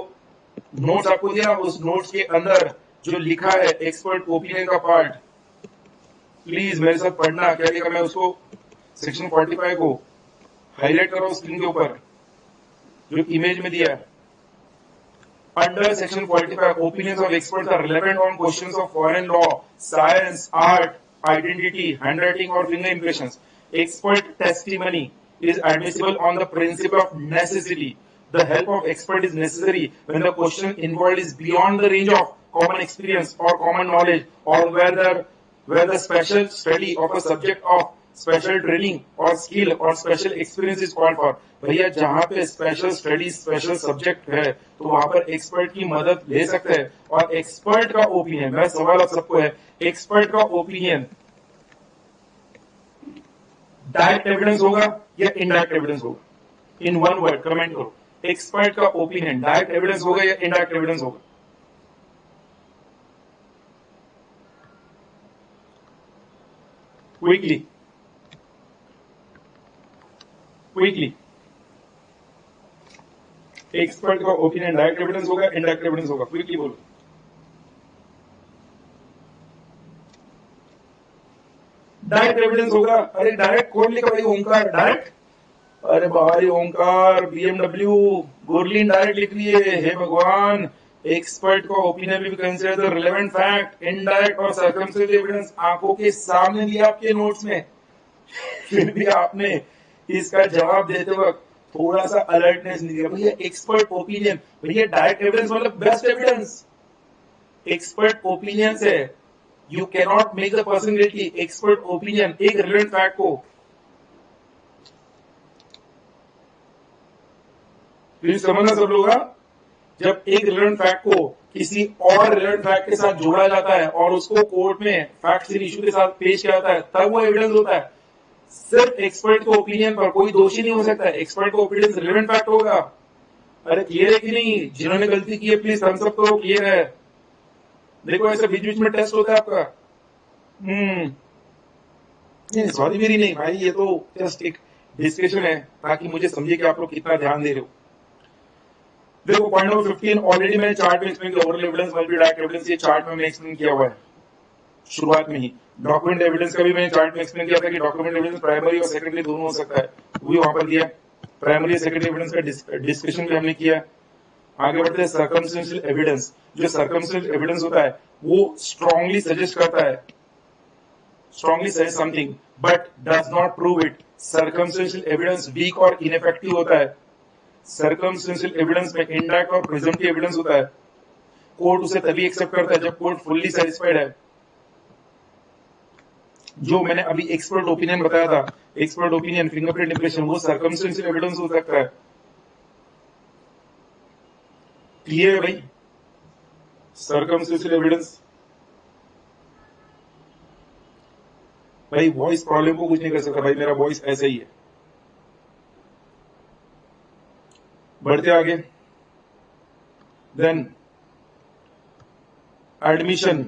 नोट्स आपको दिया, उस नोट्स के अंदर जो लिखा है एक्सपर्ट ओपिनियन का पार्ट, प्लीज मेरे साथ पढ़ना। क्या लिखा, मैं उसको सेक्शन 45 को हाईलाइट करो स्क्रीन के ऊपर, जो इमेज में दिया है। Under section 45, opinions of experts are relevant on questions of foreign law, science, art, identity, handwriting or finger impressions. Expert testimony is admissible on the principle of necessity. The help of expert is necessary when the question involved is beyond the range of common experience or common knowledge, or where the special study of a subject of special training और skill और special experience is called for. भैया, जहां पे special study, special subject है तो वहां पर expert की मदद ले सकते हैं। और एक्सपर्ट का ओपिनियन, मेरा सवाल आप सबको है, एक्सपर्ट का ओपिनियन डायरेक्ट एविडेंस होगा या इनडायरेक्ट एविडेंस होगा? इन वन वर्ड कमेंट करो, एक्सपर्ट का ओपिनियन डायरेक्ट एविडेंस होगा या इनडायरेक्ट एविडेंस होगा? क्विकली एक्सपर्ट का ओपिनियन डायरेक्ट एविडेंस होगा, इनडायरेक्ट एविडेंस होगा? क्विकली बोलो। डायरेक्ट एविडेंस होगा। अरे डायरेक्ट कौन लिखा भाई? ओंकार डायरेक्ट? अरे भाई ओंकार, बीएमडब्ल्यू, गुरलीन डायरेक्ट लिख रही है। हे भगवान, एक्सपर्ट का ओपिनियन भी consider the relevant fact, indirect और सर्कमस्टेंशियल एविडेंस आंखों के सामने दिया आपके नोट्स में। फिर भी आपने इसका जवाब देते वक्त थोड़ा सा अलर्टनेस नहीं दिया। भैया एक्सपर्ट ओपिनियन, भैया डायरेक्ट एविडेंस मतलब बेस्ट एविडेंस। एक्सपर्ट ओपिनियन से you can not make the person guilty. Expert opinion एक रिलेवेंट फैक्ट को, प्लीज समझना सब लोग, जब एक रिलेवेंट फैक्ट को किसी और रिलेवेंट फैक्ट के साथ जोड़ा जाता है और उसको कोर्ट में फैक्ट इशू के साथ पेश किया जाता है, तब वो एविडेंस होता है। सिर्फ एक्सपर्ट के ओपिनियन पर कोई दोषी नहीं हो सकता है। एक्सपर्ट का ओपिनियन रिलेवेंट फैक्ट होगा। अरे क्लियर है कि नहीं? जिन्होंने गलती की है प्लीज थम्स अप करो, क्लियर है? देखो ऐसे बीच बीच में टेस्ट होता है आपका। नहीं सॉरी मेरी नहीं भाई, ये तो जस्ट एक डिस्कशन है ताकि मुझे समझे कि आप लोग कितना ध्यान दे रहे हो। देखो पॉइंट नंबर 15 ऑलरेडी मैंने चार्ट में एक्सप्लेन किया, overall evidence multi direct evidence, ये चार्ट में मैंने एक्सप्लेन किया हुआ है शुरुआत में ही। डॉक्यूमेंट एविडेंस का भी मैंने चार्ट में एक्सप्लेन किया था कि डॉक्यूमेंट एविडेंस प्राइमरी और सेकेंडरी दोनों हो सकता है, वो भी वहां पर दिया। प्राइमरी और सेकेंडरी एविडेंस का डिस्कशन भी हमने किया। आगे बढ़ते हैं सर्कमस्टेंशियल एविडेंस। जो सर्कमस्टेंशियल एविडेंस होता है वो स्ट्रांगली सजेस्ट करता है, strongly says something but does not prove it. Circumstantial evidence weak और ineffective होता है। Circumstantial evidence में indirect और presumptive evidence होता है। कोर्ट उसे तभी एक्सेप्ट करता है जब कोर्ट फुल्ली सेटिस्फाइड है। जो मैंने अभी एक्सपर्ट ओपिनियन बताया था, एक्सपर्ट ओपिनियन फिंगरप्रिंट इंप्रेशन, वो सर्कमस्टेंशियल एविडेंस हो सकता है। क्लियर है भाई? सर्कमस्टेंशियल एविडेंस भाई वॉइस प्रॉब्लम को कुछ नहीं कर सकता भाई, मेरा वॉइस ऐसा ही है। बढ़ते आगे। Then admission.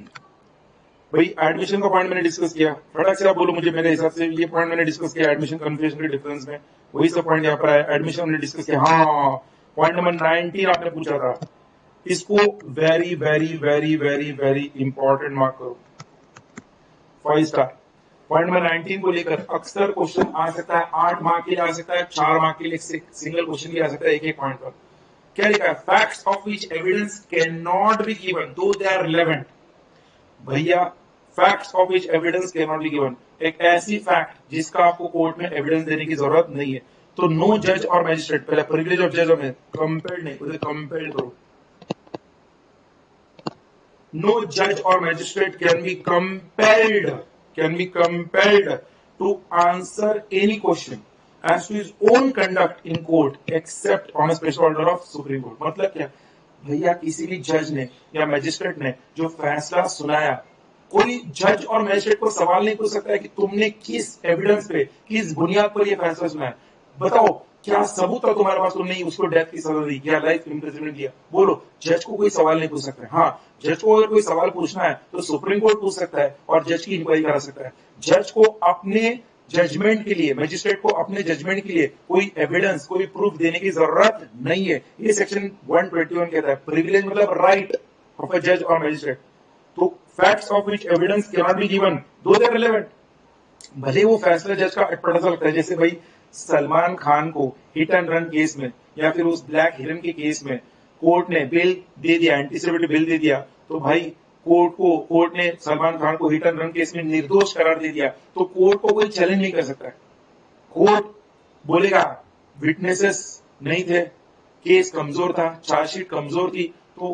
भाई एडमिशन का पॉइंट मैंने डिस्कस किया, फटाक से आप बोलो मुझे, मेरे हिसाब से ये पॉइंट मैंने डिस्कस किया एडमिशन कन्फ्यूजन के डिफरेंस में, वही सब पॉइंट यहाँ पर आया। एडमिशन हमने डिस्कस किया। हाँ पॉइंट नंबर 19 आपने पूछा था, इसको very very very very very important mark करो, 5 स्टार। पॉइंट नंबर 19 को लेकर अक्सर क्वेश्चन आ सकता है, 8 मार्क के लिए आ सकता है, 4 मार्क के लिए सिंगल क्वेश्चन भी आ सकता है एक एक पॉइंट पर। क्या लिखा है? Facts of which evidence can not be given दो दे आर रिलेवेंट। भैया facts of which evidence can not be given, एक ऐसी फैक्ट जिसका आपको कोर्ट में एविडेंस देने की जरूरत नहीं है। तो नो जज और मैजिस्ट्रेट, पहले प्रिविलेज ऑफ जज में कंपेल्ड नहीं, उसे कंपेल्ड करो। नो जज और magistrate can be compelled to answer any question as to his own conduct in court except on a special order of Supreme Court। मतलब क्या भैया, किसी भी जज ने या मैजिस्ट्रेट ने जो फैसला सुनाया, कोई जज और मैजिस्ट्रेट को सवाल नहीं पूछ सकता है कि तुमने किस एविडेंस पे, किस बुनियाद पर यह फैसला सुनाया, बताओ क्या सबूत था तुम्हारे पास, तुमने उसको डेथ की सजा दी या लाइफ इम्प्रिजनमेंट दिया, बोलो। जज को कोई सवाल नहीं पूछ सकता है। हाँ जज को अगर कोई सवाल पूछना है तो सुप्रीम कोर्ट पूछ सकता है और जज की इंक्वायरी करा सकता है। जज को अपने जजमेंट के लिए, मैजिस्ट्रेट को अपने जजमेंट के लिए कोई एविडेंस, कोई प्रूफ देने की जरूरत नहीं है। ये सेक्शन 121 कहता है। प्रिविलेज मतलब राइट ऑफ अ जज और मैजिस्ट्रेट। तो facts of which evidence can not be given दो दे आर रिलेवेंट, भले वो फैसला जज का अटपटा सा लगता है। जैसे भाई सलमान खान को हिट एंड रन केस में या फिर उस ब्लैक हिरन के केस में कोर्ट ने बेल दे दिया, एंटीसिपेटरी बेल दे दिया, तो भाई कोर्ट ने सलमान खान को हिट एंड रन केस में निर्दोष करार दे दिया, तो कोर्ट को कोई चैलेंज नहीं कर सकता है। कोर्ट बोलेगा विटनेसेस नहीं थे, केस कमजोर था, चार्जशीट कमजोर थी, तो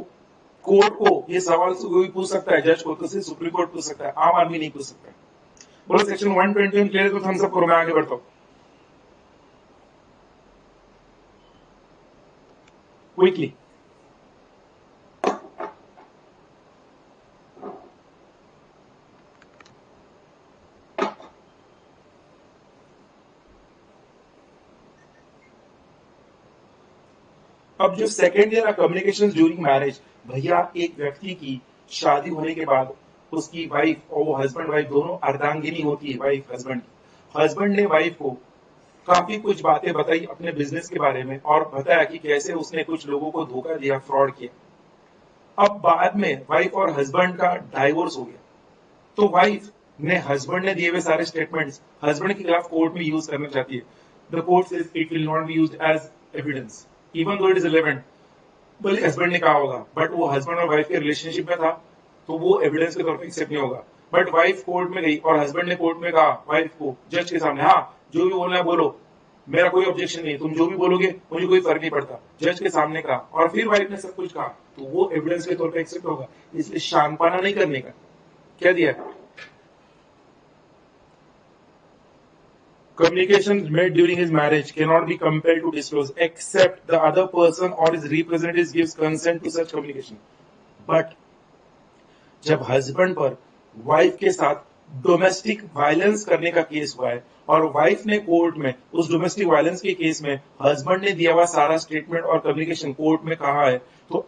कोर्ट को ये सवाल कोई पूछ सकता है, जज को तो सिर्फ सुप्रीम कोर्ट पूछ सकता है, आम आदमी नहीं पूछ सकता। बोलो सेक्शन 121 क्लियर तो हम सब करो, मैं आगे बढ़ता हूं क्विकली। अब जो second year communication during marriage, भैया एक व्यक्ति की शादी होने के बाद उसकी वाइफ और वो हस्बैंड वाइफ दोनों अर्धांगिनी होती है। वाइफ हस्बैंड, हस्बैंड ने वाइफ को काफी कुछ बातें बताई अपने बिजनेस के बारे में और बताया कि कैसे उसने कुछ लोगों को धोखा दिया, फ्रॉड किया। अब बाद में वाइफ और हस्बैंड का डाइवोर्स हो गया, तो वाइफ ने हस्बैंड ने दिए हुए सारे स्टेटमेंट्स हस्बैंड के खिलाफ कोर्ट में यूज करना चाहती है। The court says it will not be used as evidence even though it is relevant. बोले हस्बैंड ने कहा होगा, बट वो हस्बैंड और वाइफ के रिलेशनशिप में था, तो वो एविडेंस के तौर पर एक्सेप्ट नहीं होगा। बट वाइफ कोर्ट में गई और हस्बैंड ने कोर्ट में कहा वाइफ को जज के सामने, हाँ जो भी बोलना है बोलो, मेरा कोई ऑब्जेक्शन नहीं, तुम जो भी बोलोगे मुझे कोई फर्क नहीं पड़ता, जज के सामने कहा, और फिर वाइफ ने सब कुछ कहा, तो वो एविडेंस के तौर पर एक्सेप्ट होगा। इसलिए शानपाना नहीं करने का। क्या दिया? Communications made during his marriage cannot be compelled to disclose except the other person or his representative gives consent to such communication. But जब हस्बैंड पर वाइफ के साथ डोमेस्टिक वायलेंस करने का केस हुआ है और वाइफ ने कोर्ट में उस डोमेस्टिक वायलेंस के केस में हस्बैंड ने दिया हुआ सारा स्टेटमेंट और कम्युनिकेशन कोर्ट में कहा है, तो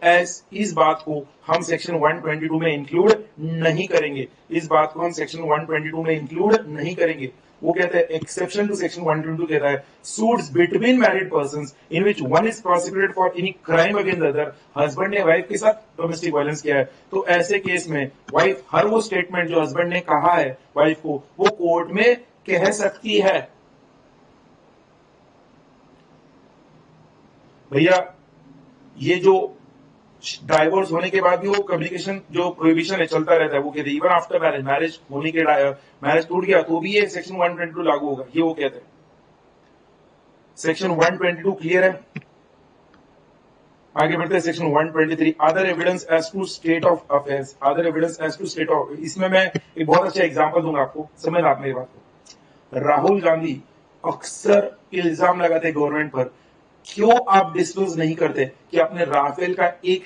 इस बात को हम सेक्शन 122 में इंक्लूड नहीं करेंगे। इस बात को हम सेक्शन 122 में इंक्लूड नहीं करेंगे। वो कहते हैं एक्सेप्शन टू सेक्शन 122 कहता है suits between married persons in which one is prosecuted for any crime against other. Husband ने वाइफ के साथ डोमेस्टिक वायलेंस किया है, तो ऐसे केस में वाइफ हर वो स्टेटमेंट जो हस्बैंड ने कहा है वाइफ को, वो कोर्ट में कह सकती है। भैया ये जो डाइवोर्स होने के बाद भी वो कम्युनिकेशन जो प्रोहिबिशन है चलता रहता है, वो कहते हैं इवन आफ्टर मैरिज, मैरिज होने के मैरिज टूट गया तो भी ये सेक्शन 122 लागू होगा, ये वो कहते हैं। सेक्शन 122 क्लियर है। आगे बढ़ते हैं section 123 other evidence as to state of affairs. Other evidence as to state of, इसमें मैं एक बहुत अच्छा एग्जांपल दूंगा आपको, समझ आप मेरी बात को। राहुल गांधी अक्सर इल्जाम लगाते हैं गवर्नमेंट पर, क्यों आप डिस्क्लोज नहीं करते कि आपने राफेल का एक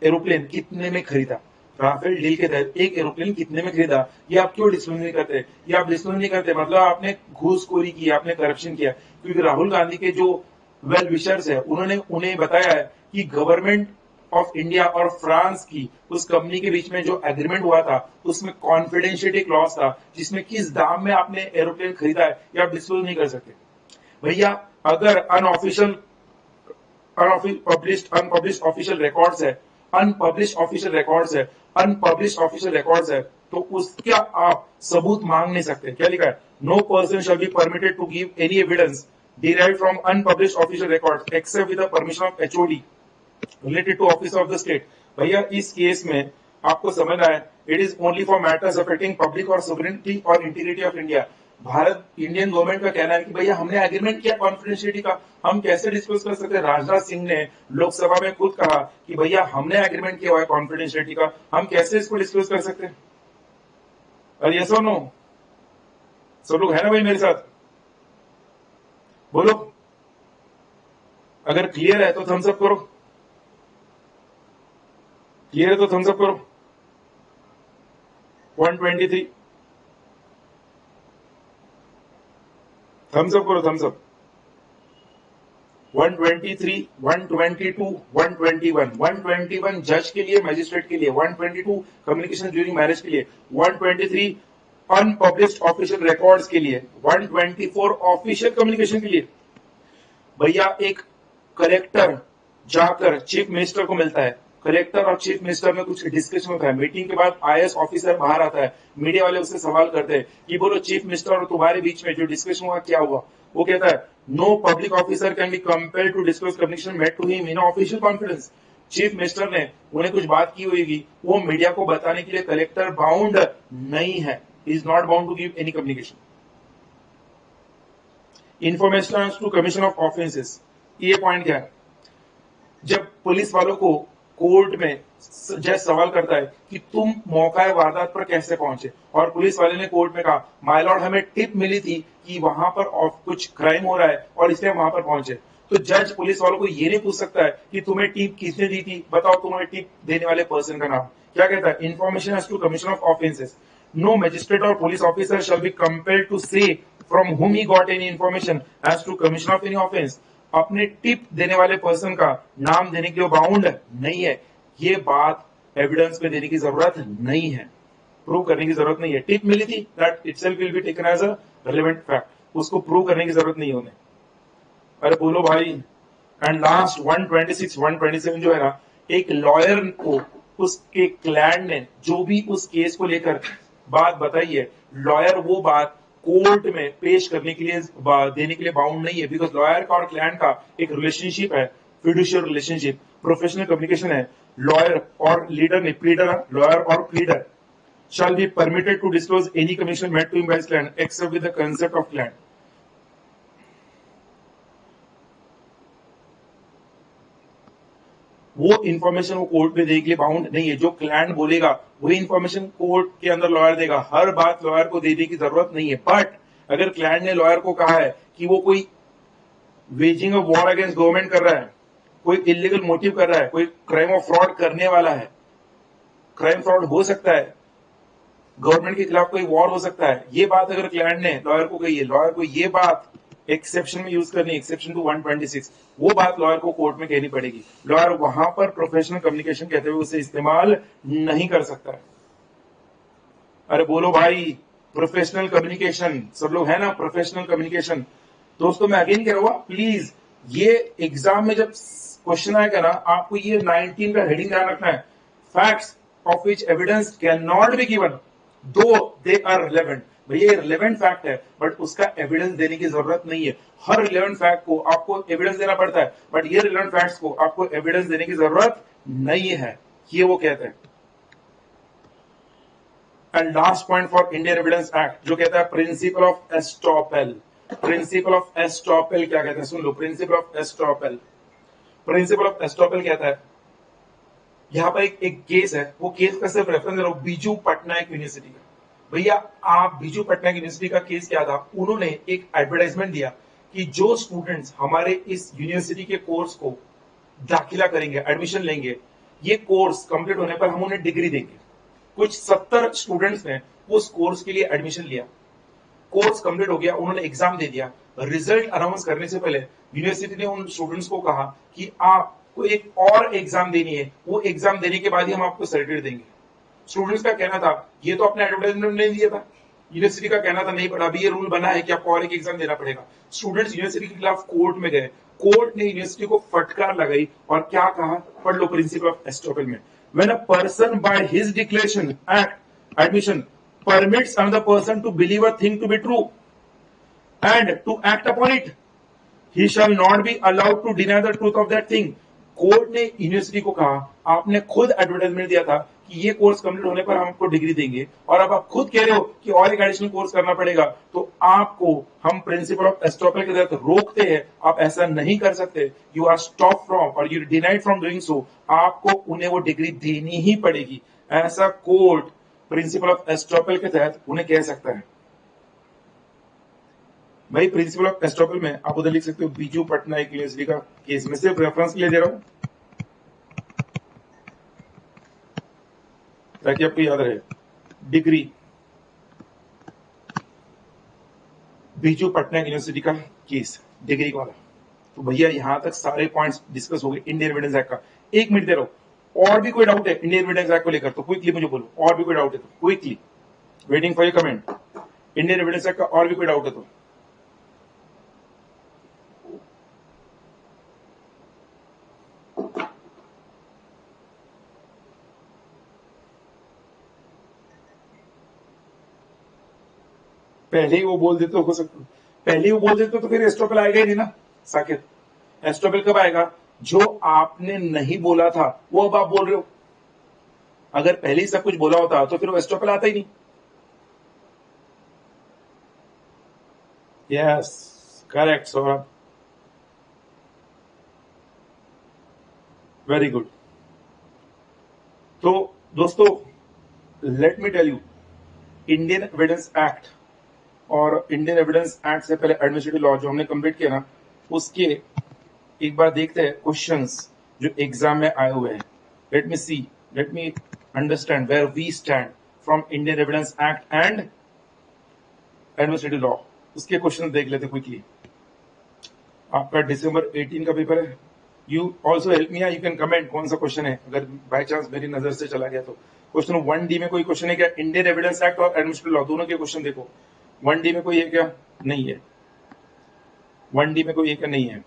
एरोप्लेन कितने में खरीदा, राफेल डील के तहत एक एरोप्लेन कितने में खरीदा, ये आप क्यों डिस्क्लोज नहीं करते? ये आप डिस्क्लोज नहीं करते मतलब आपने घूसखोरी की, आपने करप्शन किया। क्योंकि राहुल गांधी के जो वेल विशर्स है उन्होंने उन्हें बताया है कि गवर्नमेंट ऑफ इंडिया और फ्रांस की उस कंपनी के बीच में जो एग्रीमेंट हुआ था उसमें कॉन्फिडेंशियलिटी क्लॉज था, जिसमें किस दाम में आपने एरोप्लेन खरीदा है ये आप डिस्क्लोज नहीं कर सकते। भैया अगर अनऑफिशियल अनपब्लिश्ड ऑफिशियल रिकॉर्ड्स है, अनपब्लिश्ड ऑफिशियल रिकॉर्ड्स है, तो उसका आप सबूत मांग नहीं सकते। क्या लिखा है? No person shall be permitted to give any evidence derived from unpublished official records except with the permission of HOD related to office of the state। भैया इस केस में आपको समझना है, it is only for matters affecting public और sovereignty और integrity of India. Bharat Indian government का कहना है कि भैया हमने एग्रीमेंट किया कॉन्फिडेंशियलिटी का, हम कैसे डिस्क्लोज कर सकते हैं? राजनाथ सिंह ने लोकसभा में खुद कहा कि भैया हमने एग्रीमेंट किया हुआ है कॉन्फिडेंशियलिटी का, हम कैसे इसको डिस्क्लोज कर सकते हैं? अरे यस और नो? सब लोग है ना भाई मेरे साथ? बोलो, अगर क्लियर है तो थम्स अप करो, क्लियर है तो थम्स अप करो। 123 थम्स अप करो, थम्स अप। 123, 122, 121, 121 जज के लिए, मजिस्ट्रेट के लिए, 122 कम्युनिकेशन ड्यूरिंग मैरिज के लिए, 123 अनपब्लिश्ड ऑफिशियल रिकॉर्ड्स के लिए, 124 ऑफिशियल कम्युनिकेशन के लिए। भैया एक कलेक्टर जाकर चीफ मिनिस्टर को मिलता है, कलेक्टर और चीफ मिनिस्टर में कुछ डिस्कशन होता है, मीटिंग के बाद आईएएस ऑफिसर बाहर आता है, मीडिया वाले उससे सवाल करते हैं कि बोलो चीफ मिनिस्टर और तुम्हारे बीच में जो डिस्कशन हुआ क्या हुआ? वो कहता है no public officer can be compelled to disclose communication made to him in official confidence. Chief minister ने उन्हें कुछ बात की होगी, वो मीडिया को बताने के लिए कलेक्टर बाउंड नहीं है, is not bound to give any communication. Information to commission of offences, ये पॉइंट क्या है? जब पुलिस वालों को कोर्ट में जज सवाल करता है कि तुम मौका वारदात पर कैसे पहुंचे, और पुलिस वाले ने कोर्ट में कहा माय लॉर्ड हमें टिप मिली थी कि वहां पर कुछ क्राइम हो रहा है और इसलिए वहां पर पहुंचे, तो जज पुलिस वालों को ये नहीं पूछ सकता है कि तुम्हें टिप किसने दी थी, बताओ तुम्हें टिप देने वाले पर्सन का नाम। क्या कहता है? Information as to commission of offences, no magistrate और police officer shall be compelled to say from whom he got any information as to commission of any offense। अपने टिप देने वाले पर्सन का नाम देने के लिए बाउंड नहीं है। ये बात एविडेंस में देने की जरूरत नहीं है, प्रूव करने की जरूरत नहीं है। टिप मिली थी, that itself will be taken as a relevant fact, उसको प्रूव करने की जरूरत नहीं है उन्हें। अरे बोलो भाई। एंड लास्ट 126, 127 जो है ना, एक लॉयर को उसके क्लाइंट ने जो भी उस केस को लेकर बात बताई है, लॉयर वो बात कोर्ट में पेश करने के लिए देने के लिए बाउंड नहीं है, बिकॉज लॉयर का और क्लाइंट का एक रिलेशनशिप है, फिड्यूशियल रिलेशनशिप, प्रोफेशनल कम्युनिकेशन है। लॉयर और लीडर ने, प्लीडर, लॉयर और pleader shall be permitted to disclose any communication made to him by his client except with the consent of client। वो इंफॉर्मेशन वो court में देने के लिए बाउंड नहीं है, जो क्लाइंट बोलेगा वही इंफॉर्मेशन कोर्ट के अंदर लॉयर देगा, हर बात लॉयर को देने की जरूरत नहीं है। बट अगर क्लाइंट ने लॉयर को कहा है कि वो कोई waging of war against government कर रहा है, कोई इलीगल मोटिव कर रहा है, कोई क्राइम ऑफ फ्रॉड करने वाला है, क्राइम फ्रॉड हो सकता है, गवर्नमेंट के खिलाफ कोई वॉर हो सकता है, ये बात अगर क्लाइंट ने लॉयर को कही है, लॉयर को ये बात एक्सेप्शन में यूज करनी, एक्सेप्शन टू 126, वो बात लॉयर को कोर्ट में कहनी पड़ेगी। लॉयर वहां पर प्रोफेशनल कम्युनिकेशन कहते हुए उसे इस्तेमाल नहीं कर सकता है। अरे बोलो भाई, प्रोफेशनल कम्युनिकेशन, सब लोग है ना, प्रोफेशनल कम्युनिकेशन। दोस्तों मैं अगेन कह रहा हूं, प्लीज ये एग्जाम में जब क्वेश्चन आएगा ना, आपको ये 19 का हेडिंग ध्यान रखना है, facts of which evidence can not be given दो दे आर रिलेवेंट। भैया रिलेवेंट फैक्ट है बट उसका एविडेंस देने की जरूरत नहीं है। हर रिलेवेंट फैक्ट को आपको एविडेंस देना पड़ता है, बट ये रिलेवेंट फैक्ट्स को आपको एविडेंस देने की जरूरत नहीं है, ये वो कहते हैं। And last point for Indian evidence act जो कहता है principal of estoppel. Principle of estoppel क्या कहता है, सुन लो, principal of estoppel. Principle of estoppel कहता है, यहां पर एक केस है, वो केस का सिर्फ रेफरेंस दे रहा हूं, बीजू पटनायक यूनिवर्सिटी का। भैया आप बीजू पटनायक यूनिवर्सिटी का केस क्या था, उन्होंने एक एडवर्टाइजमेंट दिया कि जो स्टूडेंट्स हमारे इस यूनिवर्सिटी के कोर्स को दाखिला करेंगे, एडमिशन लेंगे, ये कोर्स कंप्लीट होने पर हम उन्हें डिग्री देंगे। कुछ 70 स्टूडेंट्स ने उस कोर्स के लिए एडमिशन लिया, कोर्स कंप्लीट हो गया, उन्होंने एग्जाम दे दिया। रिजल्ट अनाउंस करने से पहले यूनिवर्सिटी ने उन स्टूडेंट्स को कहा कि आपको एक और एग्जाम देनी है, वो एग्जाम देने के बाद ही हम आपको सर्टिफिकेट देंगे। स्टूडेंट्स का कहना था, ये तो अपने एडवर्टाइजमेंट ने दिया था, यूनिवर्सिटी का कहना था नहीं पड़ा, अभी ये रूल बना है कि आपको और एक एग्जाम देना पड़ेगा। स्टूडेंट्स यूनिवर्सिटी के खिलाफ कोर्ट में गए, कोर्ट ने यूनिवर्सिटी को फटकार लगाई और क्या कहा, पढ़ लो प्रिंसिपल ऑफ एस्टॉपेल में, when a person by his declaration act admission permits another person to believe a thing to be true and to act upon it, he shall not be allowed to deny the truth of that thing। Court ने university को कहा, आपने खुद advertisement दिया था कि ये course complete होने पर हम आपको डिग्री देंगे, और अब आप खुद कह रहे हो कि और एक एडिशनल कोर्स करना पड़ेगा, तो आपको हम प्रिंसिपल ऑफ एस्टॉपेल के तहत रोकते हैं, आप ऐसा नहीं कर सकते। यू आर स्टॉप फ्रॉम और you denied from doing so, आपको उन्हें वो डिग्री देनी ही पड़ेगी। ऐसा कोर्ट प्रिंसिपल ऑफ एस्टॉपेल के तहत उन्हें कह सकता है। भाई प्रिंसिपल ऑफ एस्टॉपेल में आप उधर लिख सकते हो बीजू पटनायक यूनिवर्सिटी का केस, में सिर्फ रेफरेंस के लिए दे रहा हूं ताकि आपको याद रहे। डिग्री बीजू पटनायक यूनिवर्सिटी का केस, डिग्री वाला। तो भैया यहां तक सारे पॉइंट्स डिस्कस हो गए इंडियन एविडेंस एक्ट का। 1 मिनट दे रहा हूं, और भी कोई डाउट है इंडियन एविडेंस एक्ट को लेकर तो क्विकली मुझे बोलो, और भी कोई डाउट है तो quickly, waiting for your comment. Indian evidence act का और भी कोई डाउट है तो पहले ही वो बोल देते हो सकता, पहले ही वो बोल देते तो फिर एस्टॉपेल आएगा ही नहीं ना साकिब। एस्टॉपेल कब आएगा, जो आपने नहीं बोला था वो अब आप बोल रहे हो। अगर पहले ही सब कुछ बोला होता तो फिर वो एस्टॉपेल आता ही नहीं। Yes correct Saurabh, very good. तो दोस्तों let me tell you, Indian evidence act और इंडियन एविडेंस एक्ट से पहले एडमिनिस्ट्रेटिव लॉ जो हमने कंप्लीट किया ना, उसके एक बार देखते हैं क्वेश्चंस जो एग्जाम में आए हुए हैं। Let me see, let me understand where we stand from Indian evidence act and administrative law. उसके क्वेश्चन देख लेते क्विकली। आपका दिसंबर 18 का पेपर है। You also help me, you can comment कौन सा क्वेश्चन है, अगर बाय चांस मेरी नजर से चला गया तो। क्वेश्चन 1D में कोई क्वेश्चन है क्या, इंडियन एविडेंस एक्ट और एडमिनिस्ट्रेटिव लॉ दोनों के क्वेश्चन देखो। 1D में कोई है क्या, नहीं है। 1D में कोई है क्या, नहीं है।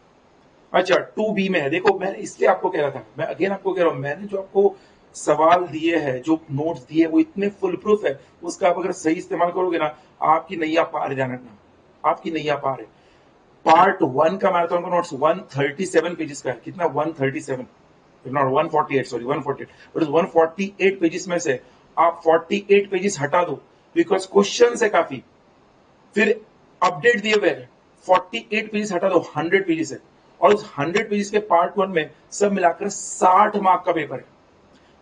अच्छा 2B में है, देखो मैंने इसलिए आपको कह रहा था, मैं अगेन आपको कह रहा हूं, मैंने जो आपको सवाल दिए हैं, जो नोट्स दिए वो इतने फुल प्रूफ है, उसका आप अगर सही इस्तेमाल करोगे ना, आपकी नैया पार जाना, आपकी नैया पार है। पार्ट 1 का मैराथन का नोट्स 137 पेजेस का है, कितना 137 नॉट 148, सॉरी 148, बट 148 पेजेस में से आप 48 पेजेस हटा दो बिकॉज क्वेश्चन है काफी, फिर अपडेट दिए हुए 48 पेजेस हटा दो, 100 पेजेस है, और उस 100 पेजेस के पार्ट 1 में सब मिलाकर 60 मार्क का पेपर है।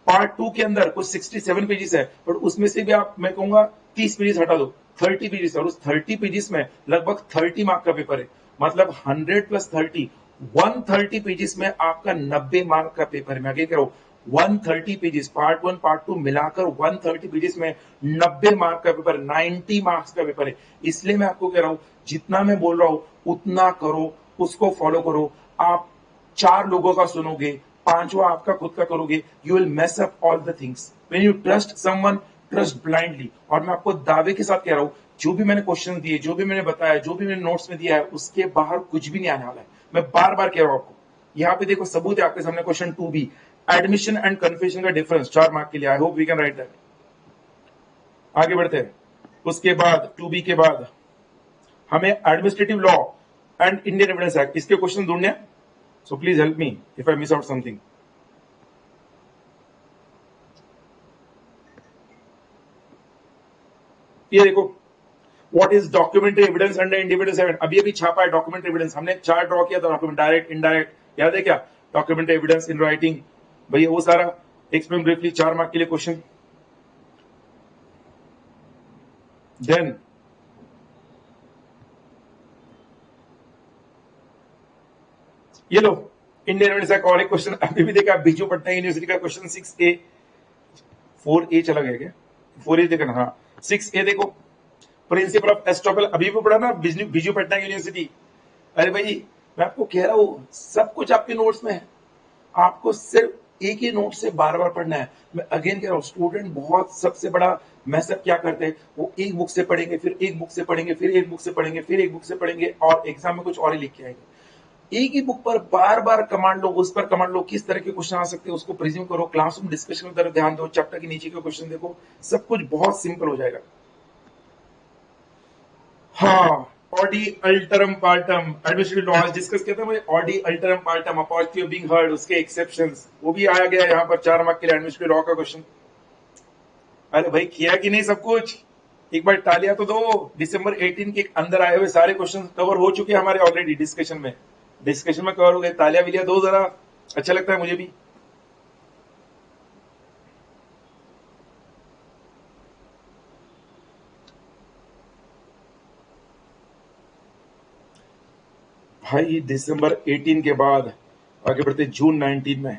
पार्ट 2 के अंदर कुछ 67 पेजेस है, बट उसमें से भी आप, मैं कहूंगा 30 पेजेस हटा दो, 30 पेजेस, और उस 30 पेजेस में लगभग 30 मार्क का पेपर है। मतलब 100 + 30 130 पेजेस में आपका 90 मार्क का पेपर है। मैं आगे कह रहा हूं 130 पेजेस, पार्ट 1 पार्ट 2 मिलाकर 130 पेजेस में 90 मार्क का पेपर, 90 मार्क्स का पेपर है। इसलिए मैं आपको कह रहा हूं जितना मैं बोल रहा हूं उतना करो, उसको फॉलो करो। आप 4 लोगों का सुनोगे, 5वां आपका खुद का करोगे, you will mess up all the things. When you trust someone, trust blindly. और मैं आपको दावे के साथ कह रहा हूं, जो भी मैंने क्वेश्चन दिए, जो भी मैंने बताया, जो भी मैंने नोट्स में दिया है, उसके बाहर कुछ भी नहीं आने वाला है। मैं बार बार कह रहा हूं आपको, यहाँ पे देखो सबूत है आपके सामने, question 2B, admission and confession का डिफरेंस 4 मार्क के लिए। I hope we can write that. आगे बढ़ते हैं। उसके बाद 2B के बाद हमें administrative law and Indian evidence act, इसके क्वेश्चन ढूंढने। So please help me if I miss out something. ये देखो, what is documentary evidence under independence act. अभी अभी छापा है डॉक्यूमेंट्री एविडेंस, हमने 4 ड्रॉ किया था डॉक्यूमेंट, डायरेक्ट इनडायरेक्ट, याद है क्या? डॉक्यूमेंट्री एविडेंस इन राइटिंग, भैया वो सारा एक्सप्लेन ब्रीफली, 4 मार्क के लिए क्वेश्चन। देन ये लो, इंडियन एविडेंस एक्ट और एक क्वेश्चन अभी भी देखा, बीजू पटना यूनिवर्सिटी का क्वेश्चन 6A, 4A चला गया क्या? 4A देखना, हाँ 6A देखो, प्रिंसिपल ऑफ एस्ट्रोपल, अभी भी पढ़ा ना बीजू पटना यूनिवर्सिटी। अरे भाई मैं आपको कह रहा हूं सब कुछ आपके नोट्स में है, आपको सिर्फ एक ही नोट से बार बार पढ़ना है। मैं अगेन कह रहा हूं, स्टूडेंट बहुत सबसे बड़ा मैसेज क्या करते हैं, वो एक बुक से पढ़ेंगे, फिर एक बुक से पढ़ेंगे, फिर एक बुक से पढ़ेंगे, फिर एक बुक से पढ़ेंगे, और एग्जाम में कुछ और ही लिख के आएंगे। एक ही बुक पर बार बार कमांड लो, उस पर कमांड लो, किस तरह के क्वेश्चन आ सकते हैं उसको प्रिज्यूम करो, क्लासरूम डिस्कशन की तरफ ध्यान दो, चैप्टर के नीचे के क्वेश्चन देखो, सब कुछ बहुत सिंपल हो जाएगा। हाँ, audi alteram partem, administrative laws discuss किया था मैं, ऑडी अल्टरम पार्टम, अपॉजिटिव बीइंग हर्ड, उसके एक्सेप्शंस, वो भी आया गया यहाँ पर 4 मार्क के लिए, एडमिनिस्ट्रेटिव लॉ का क्वेश्चन। अरे भाई किया कि नहीं सब कुछ? एक बार तालियां तो दो। दिसंबर 18 के अंदर आए हुए सारे क्वेश्चन कवर हो चुके हैं हमारे ऑलरेडी, डिस्कशन में कवर हो गए। तालियां विलिया दो जरा, अच्छा लगता है मुझे भी। भाई दिसंबर 18 के बाद आगे बढ़ते जून 19 में,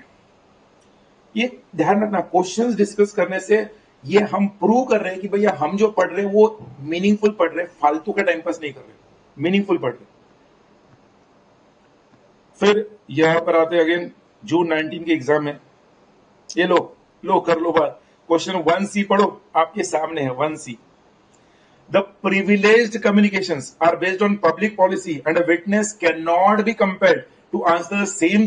ये ध्यान रखना, क्वेश्चंस डिस्कस करने से ये हम प्रूव कर रहे हैं कि भैया हम जो पढ़ रहे हैं वो मीनिंगफुल पढ़ रहे हैं, फालतू का टाइम पास नहीं कर रहे, मीनिंगफुल पढ़ रहे। फिर यहां पर आते अगेन जून 19 के एग्जाम में, ये लो कर लो बात। क्वेश्चन 1C पढ़ो, आपके सामने है 1C। The privileged communications are based on public policy and a witness cannot be compelled to answer the same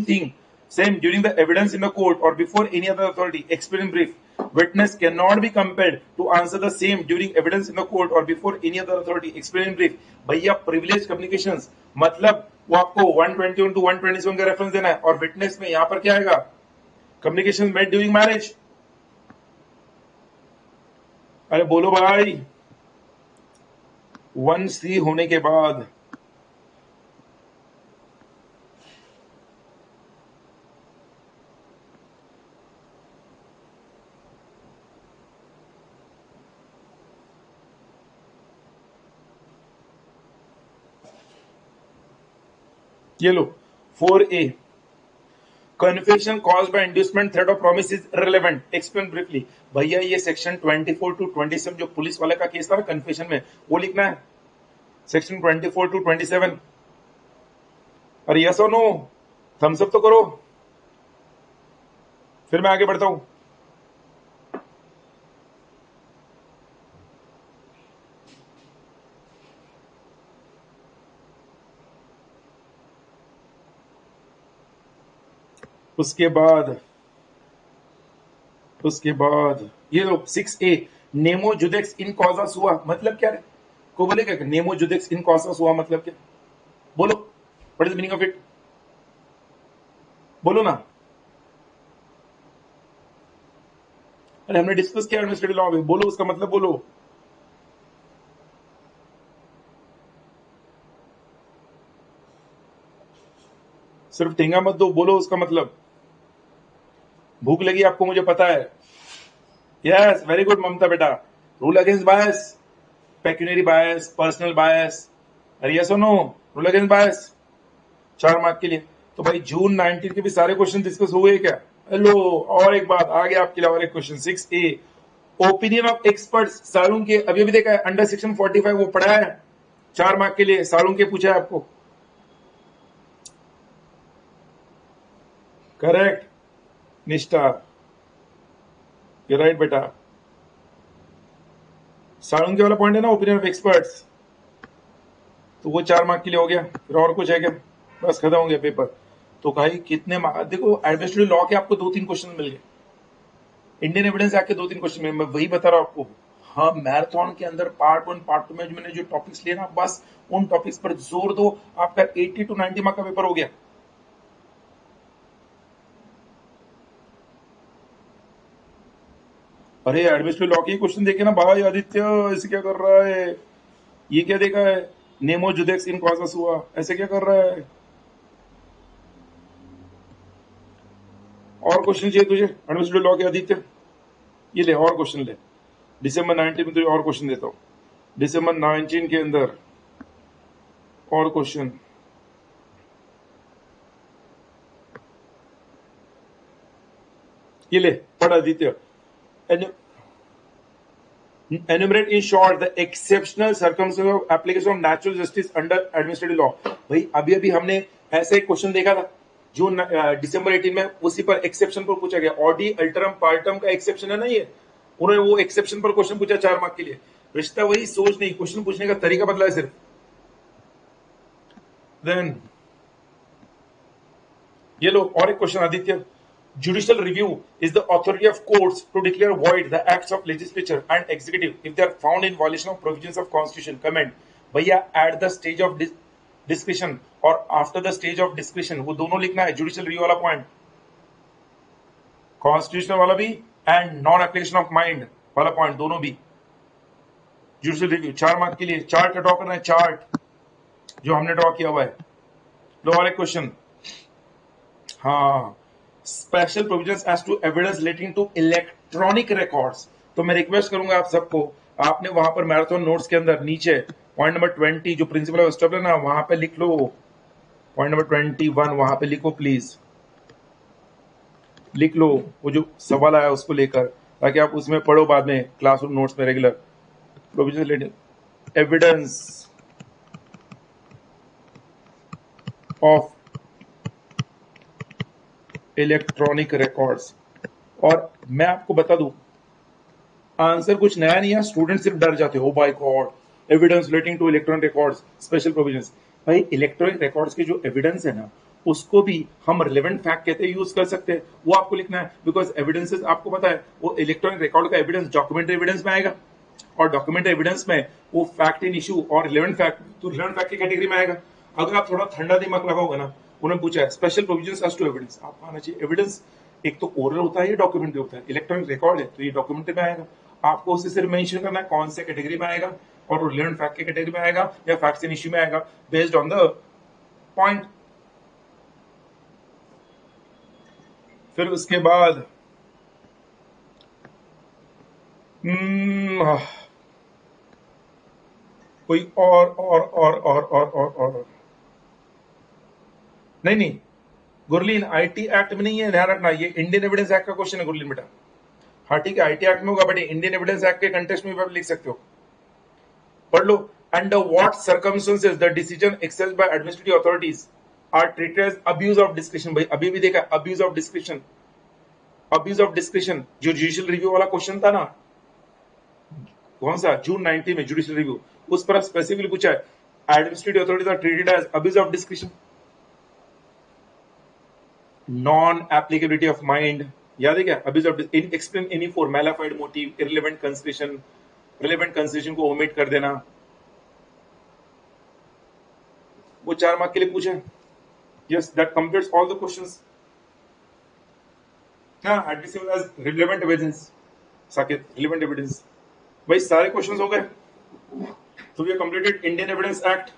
during the evidence in the court or before any other authority. Explain brief. Witness cannot be compelled to answer the same during evidence in the court or before any other authority. Explain brief. भैया privileged communications मतलब वो आपको 121 to 127 का reference देना है, और witness में यहां पर क्या आएगा? Communication made during marriage. अरे बोलो भाई, 1C होने के बाद ये लो 4A, confession caused by inducement threat of promise is irrelevant. Explain briefly. भैया ये सेक्शन 24 to 27 जो पुलिस वाले का केस था ना कन्फेशन में, वो लिखना है, सेक्शन 24 to 27। अरे यस और नो, थम्स अप तो करो, फिर मैं आगे बढ़ता हूं। उसके बाद ये लो 6A, नेमो जुडेक्स इन कॉजा सुआ मतलब क्या है? को बोलेगा कि नेमो जुडेक्स इन कॉजा सुआ मतलब क्या? बोलो, what is the meaning of it? बोलो ना। अरे हमने डिस्कस किया एडमिनिस्ट्रेटिव लॉ में, बोलो उसका मतलब बोलो। सिर्फ ठेंगा मत दो, बोलो उसका मतलब। भूख लगी आपको, मुझे पता है। यस, वेरी गुड ममता बेटा। रूल अगेंस्ट बायस, पेक्यूनरी बायस, पर्सनल बायस, अरे यस और नो, रूल अगेंस्ट बायस 4 मार्क के लिए। तो भाई जून 19 के भी सारे क्वेश्चन डिस्कस हो गए क्या? हेलो, और एक बात आ गया आपके लिए, और एक question 6A, opinion of experts saloon के, अभी अभी देखा है अंडर सेक्शन 45, वो पढ़ा है 4 मार्क के लिए, सालून के पूछा है आपको। करेक्ट निष्ठा, यू राइट बेटा। सालून के वाला पॉइंट है ना, ओपिनियन ऑफ एक्सपर्ट्स, तो वो 4 मार्क के लिए हो गया। फिर और कुछ है क्या? बस खत्म हो गया पेपर। तो भाई कितने मार्क, देखो एडमिनिस्ट्रेटिव लॉ के आपको 2-3 क्वेश्चन मिल गए, इंडियन एविडेंस एक्ट के 2-3 क्वेश्चन में, मैं वही बता रहा हूं आपको। हाँ, मैराथन के अंदर पार्ट 1 पार्ट 2 में जो मैंने जो टॉपिक्स लिए ना, बस उन टॉपिक्स पर जोर दो, आपका 80 to 90 मार्क का पेपर हो गया। अरे एडमिनिस्ट्रेटिव लॉ के क्वेश्चन देखे ना भाई, आदित्य ऐसे क्या कर रहा है, ये क्या देखा है, नेमो जुडेक्स इन कॉजस हुआ, ऐसे क्या कर रहा है। और क्वेश्चन चाहिए तुझे एडमिनिस्ट्रेटिव लॉ के आदित्य? ये ले और क्वेश्चन ले, दिसंबर 19 में तुझे और क्वेश्चन देता हूँ, दिसंबर 19 के अंदर और क्वेश्चन। ये ले पढ़ Aditya, enumerate in short the exceptional circumstances of application of natural justice under administrative law। भाई अभी अभी हमने ऐसा एक क्वेश्चन देखा था जो दिसंबर 18 में उसी पर एक्सेप्शन पर पूछा गया, ऑडी अल्टरम पार्टम का एक्सेप्शन है ना ये, उन्होंने वो एक्सेप्शन पर क्वेश्चन पूछा 4 मार्क के लिए। रिश्ता वही, सोच नहीं, क्वेश्चन पूछने का तरीका बदला है सिर्फ। देन ये लो और एक question Aditya, judicial review is the authority of courts to declare void the acts of legislature and executive if they are found in violation of provisions of constitution। comment भैया at the stage of discretion और after the stage of discretion, वो दोनों लिखना है, judicial review वाला point, constitutional वाला भी and non application of mind वाला पॉइंट, दोनों भी जुडिशियल रिव्यू 4 मार्क के लिए। चार्ट का ड्रॉ करना है, चार्ट जो हमने ड्रॉ किया हुआ है। लो और एक क्वेश्चन, हाँ, special provisions as to evidence relating to electronic records. तो मैं रिक्वेस्ट करूंगा आप सबको, आपने वहां पर मैराथन नोट्स के अंदर नीचे पॉइंट नंबर 20 जो प्रिंसिपल ऑफ एस्टेब्लिश है ना, वहां पे लिख लो, पॉइंट नंबर 21 वहां पे लिखो, प्लीज लिख लो वो जो सवाल आया उसको लेकर, ताकि आप उसमें पढ़ो बाद में क्लासरूम नोट्स में regular. Provision related evidence of electronic records. और मैं आपको बता दूं, आंसर कुछ नया नहीं है, स्टूडेंट सिर्फ डर जाते हो, by god evidence relating to electronic records special provisions. भाई इलेक्ट्रॉनिक रिकॉर्ड्स के जो एविडेंस है ना, उसको भी हम रिलेवेंट फैक्ट कहते हैं, यूज कर सकते हैं, वो आपको लिखना है। बिकॉज एविडेंसेस आपको पता है, वो इलेक्ट्रॉनिक रिकॉर्ड का एविडेंस डॉक्यूमेंट्री एविडेंस में आएगा, और डॉक्यूमेंट्री एविडेंस में वो फैक्ट इन इशू और रिलेवेंट फैक्ट, तो रिलेवेंट फैक्ट की कैटेगरी में आएगा। अगर आप थोड़ा ठंडा दिमाग लगाओगे ना, उन्होंने पूछा है special provisions as to evidence, आपको आना चाहिए एविडेंस, एक तो ओरल होता है, ये डॉक्यूमेंट्री होता है, इलेक्ट्रॉनिक रिकॉर्ड है तो ये डॉक्यूमेंट्री में आएगा। आपको उसे सिर्फ मेंशन करना है कौन से कैटेगरी में आएगा, और रिलेवेंट फैक्ट की कैटेगरी में आएगा या फैक्ट्स इन इशू में आएगा, बेस्ड ऑन द पॉइंट। फिर उसके बाद कोई और नहीं गुरलीन, आईटी एक्ट में नहीं है, ध्यान रखना, ये इंडियन एविडेंस एक्ट का क्वेश्चन है गुरलीन बेटा। हाँ ठीक है, आईटी एक्ट में होगा, बट इंडियन एविडेंस एक्ट के कंटेक्स्ट में भी आप लिख सकते हो, पढ़ लो। Under what circumstances the decision accept by administrative authorities are treated as abuse of discretion. भाई अभी भी देखा abuse of discretion, abuse of discretion जो जुडिशियल रिव्यू वाला क्वेश्चन था ना, कौन सा, जून 19 में जुडिशियल रिव्यू, उस पर स्पेसिफिकली पूछा है, administrative authorities are treated as abuse of discretion, non applicability of mind, याद है क्या, abuse of in explain any for malafide motive, irrelevant consideration, relevant consideration को ओमिट कर देना, वो 4 मार्क के लिए पूछा। Yes, that completes all the questions. हाँ, admissible as relevant evidence, Saket relevant evidence. भाई सारे क्वेश्चंस हो गए, तो we completed Indian evidence act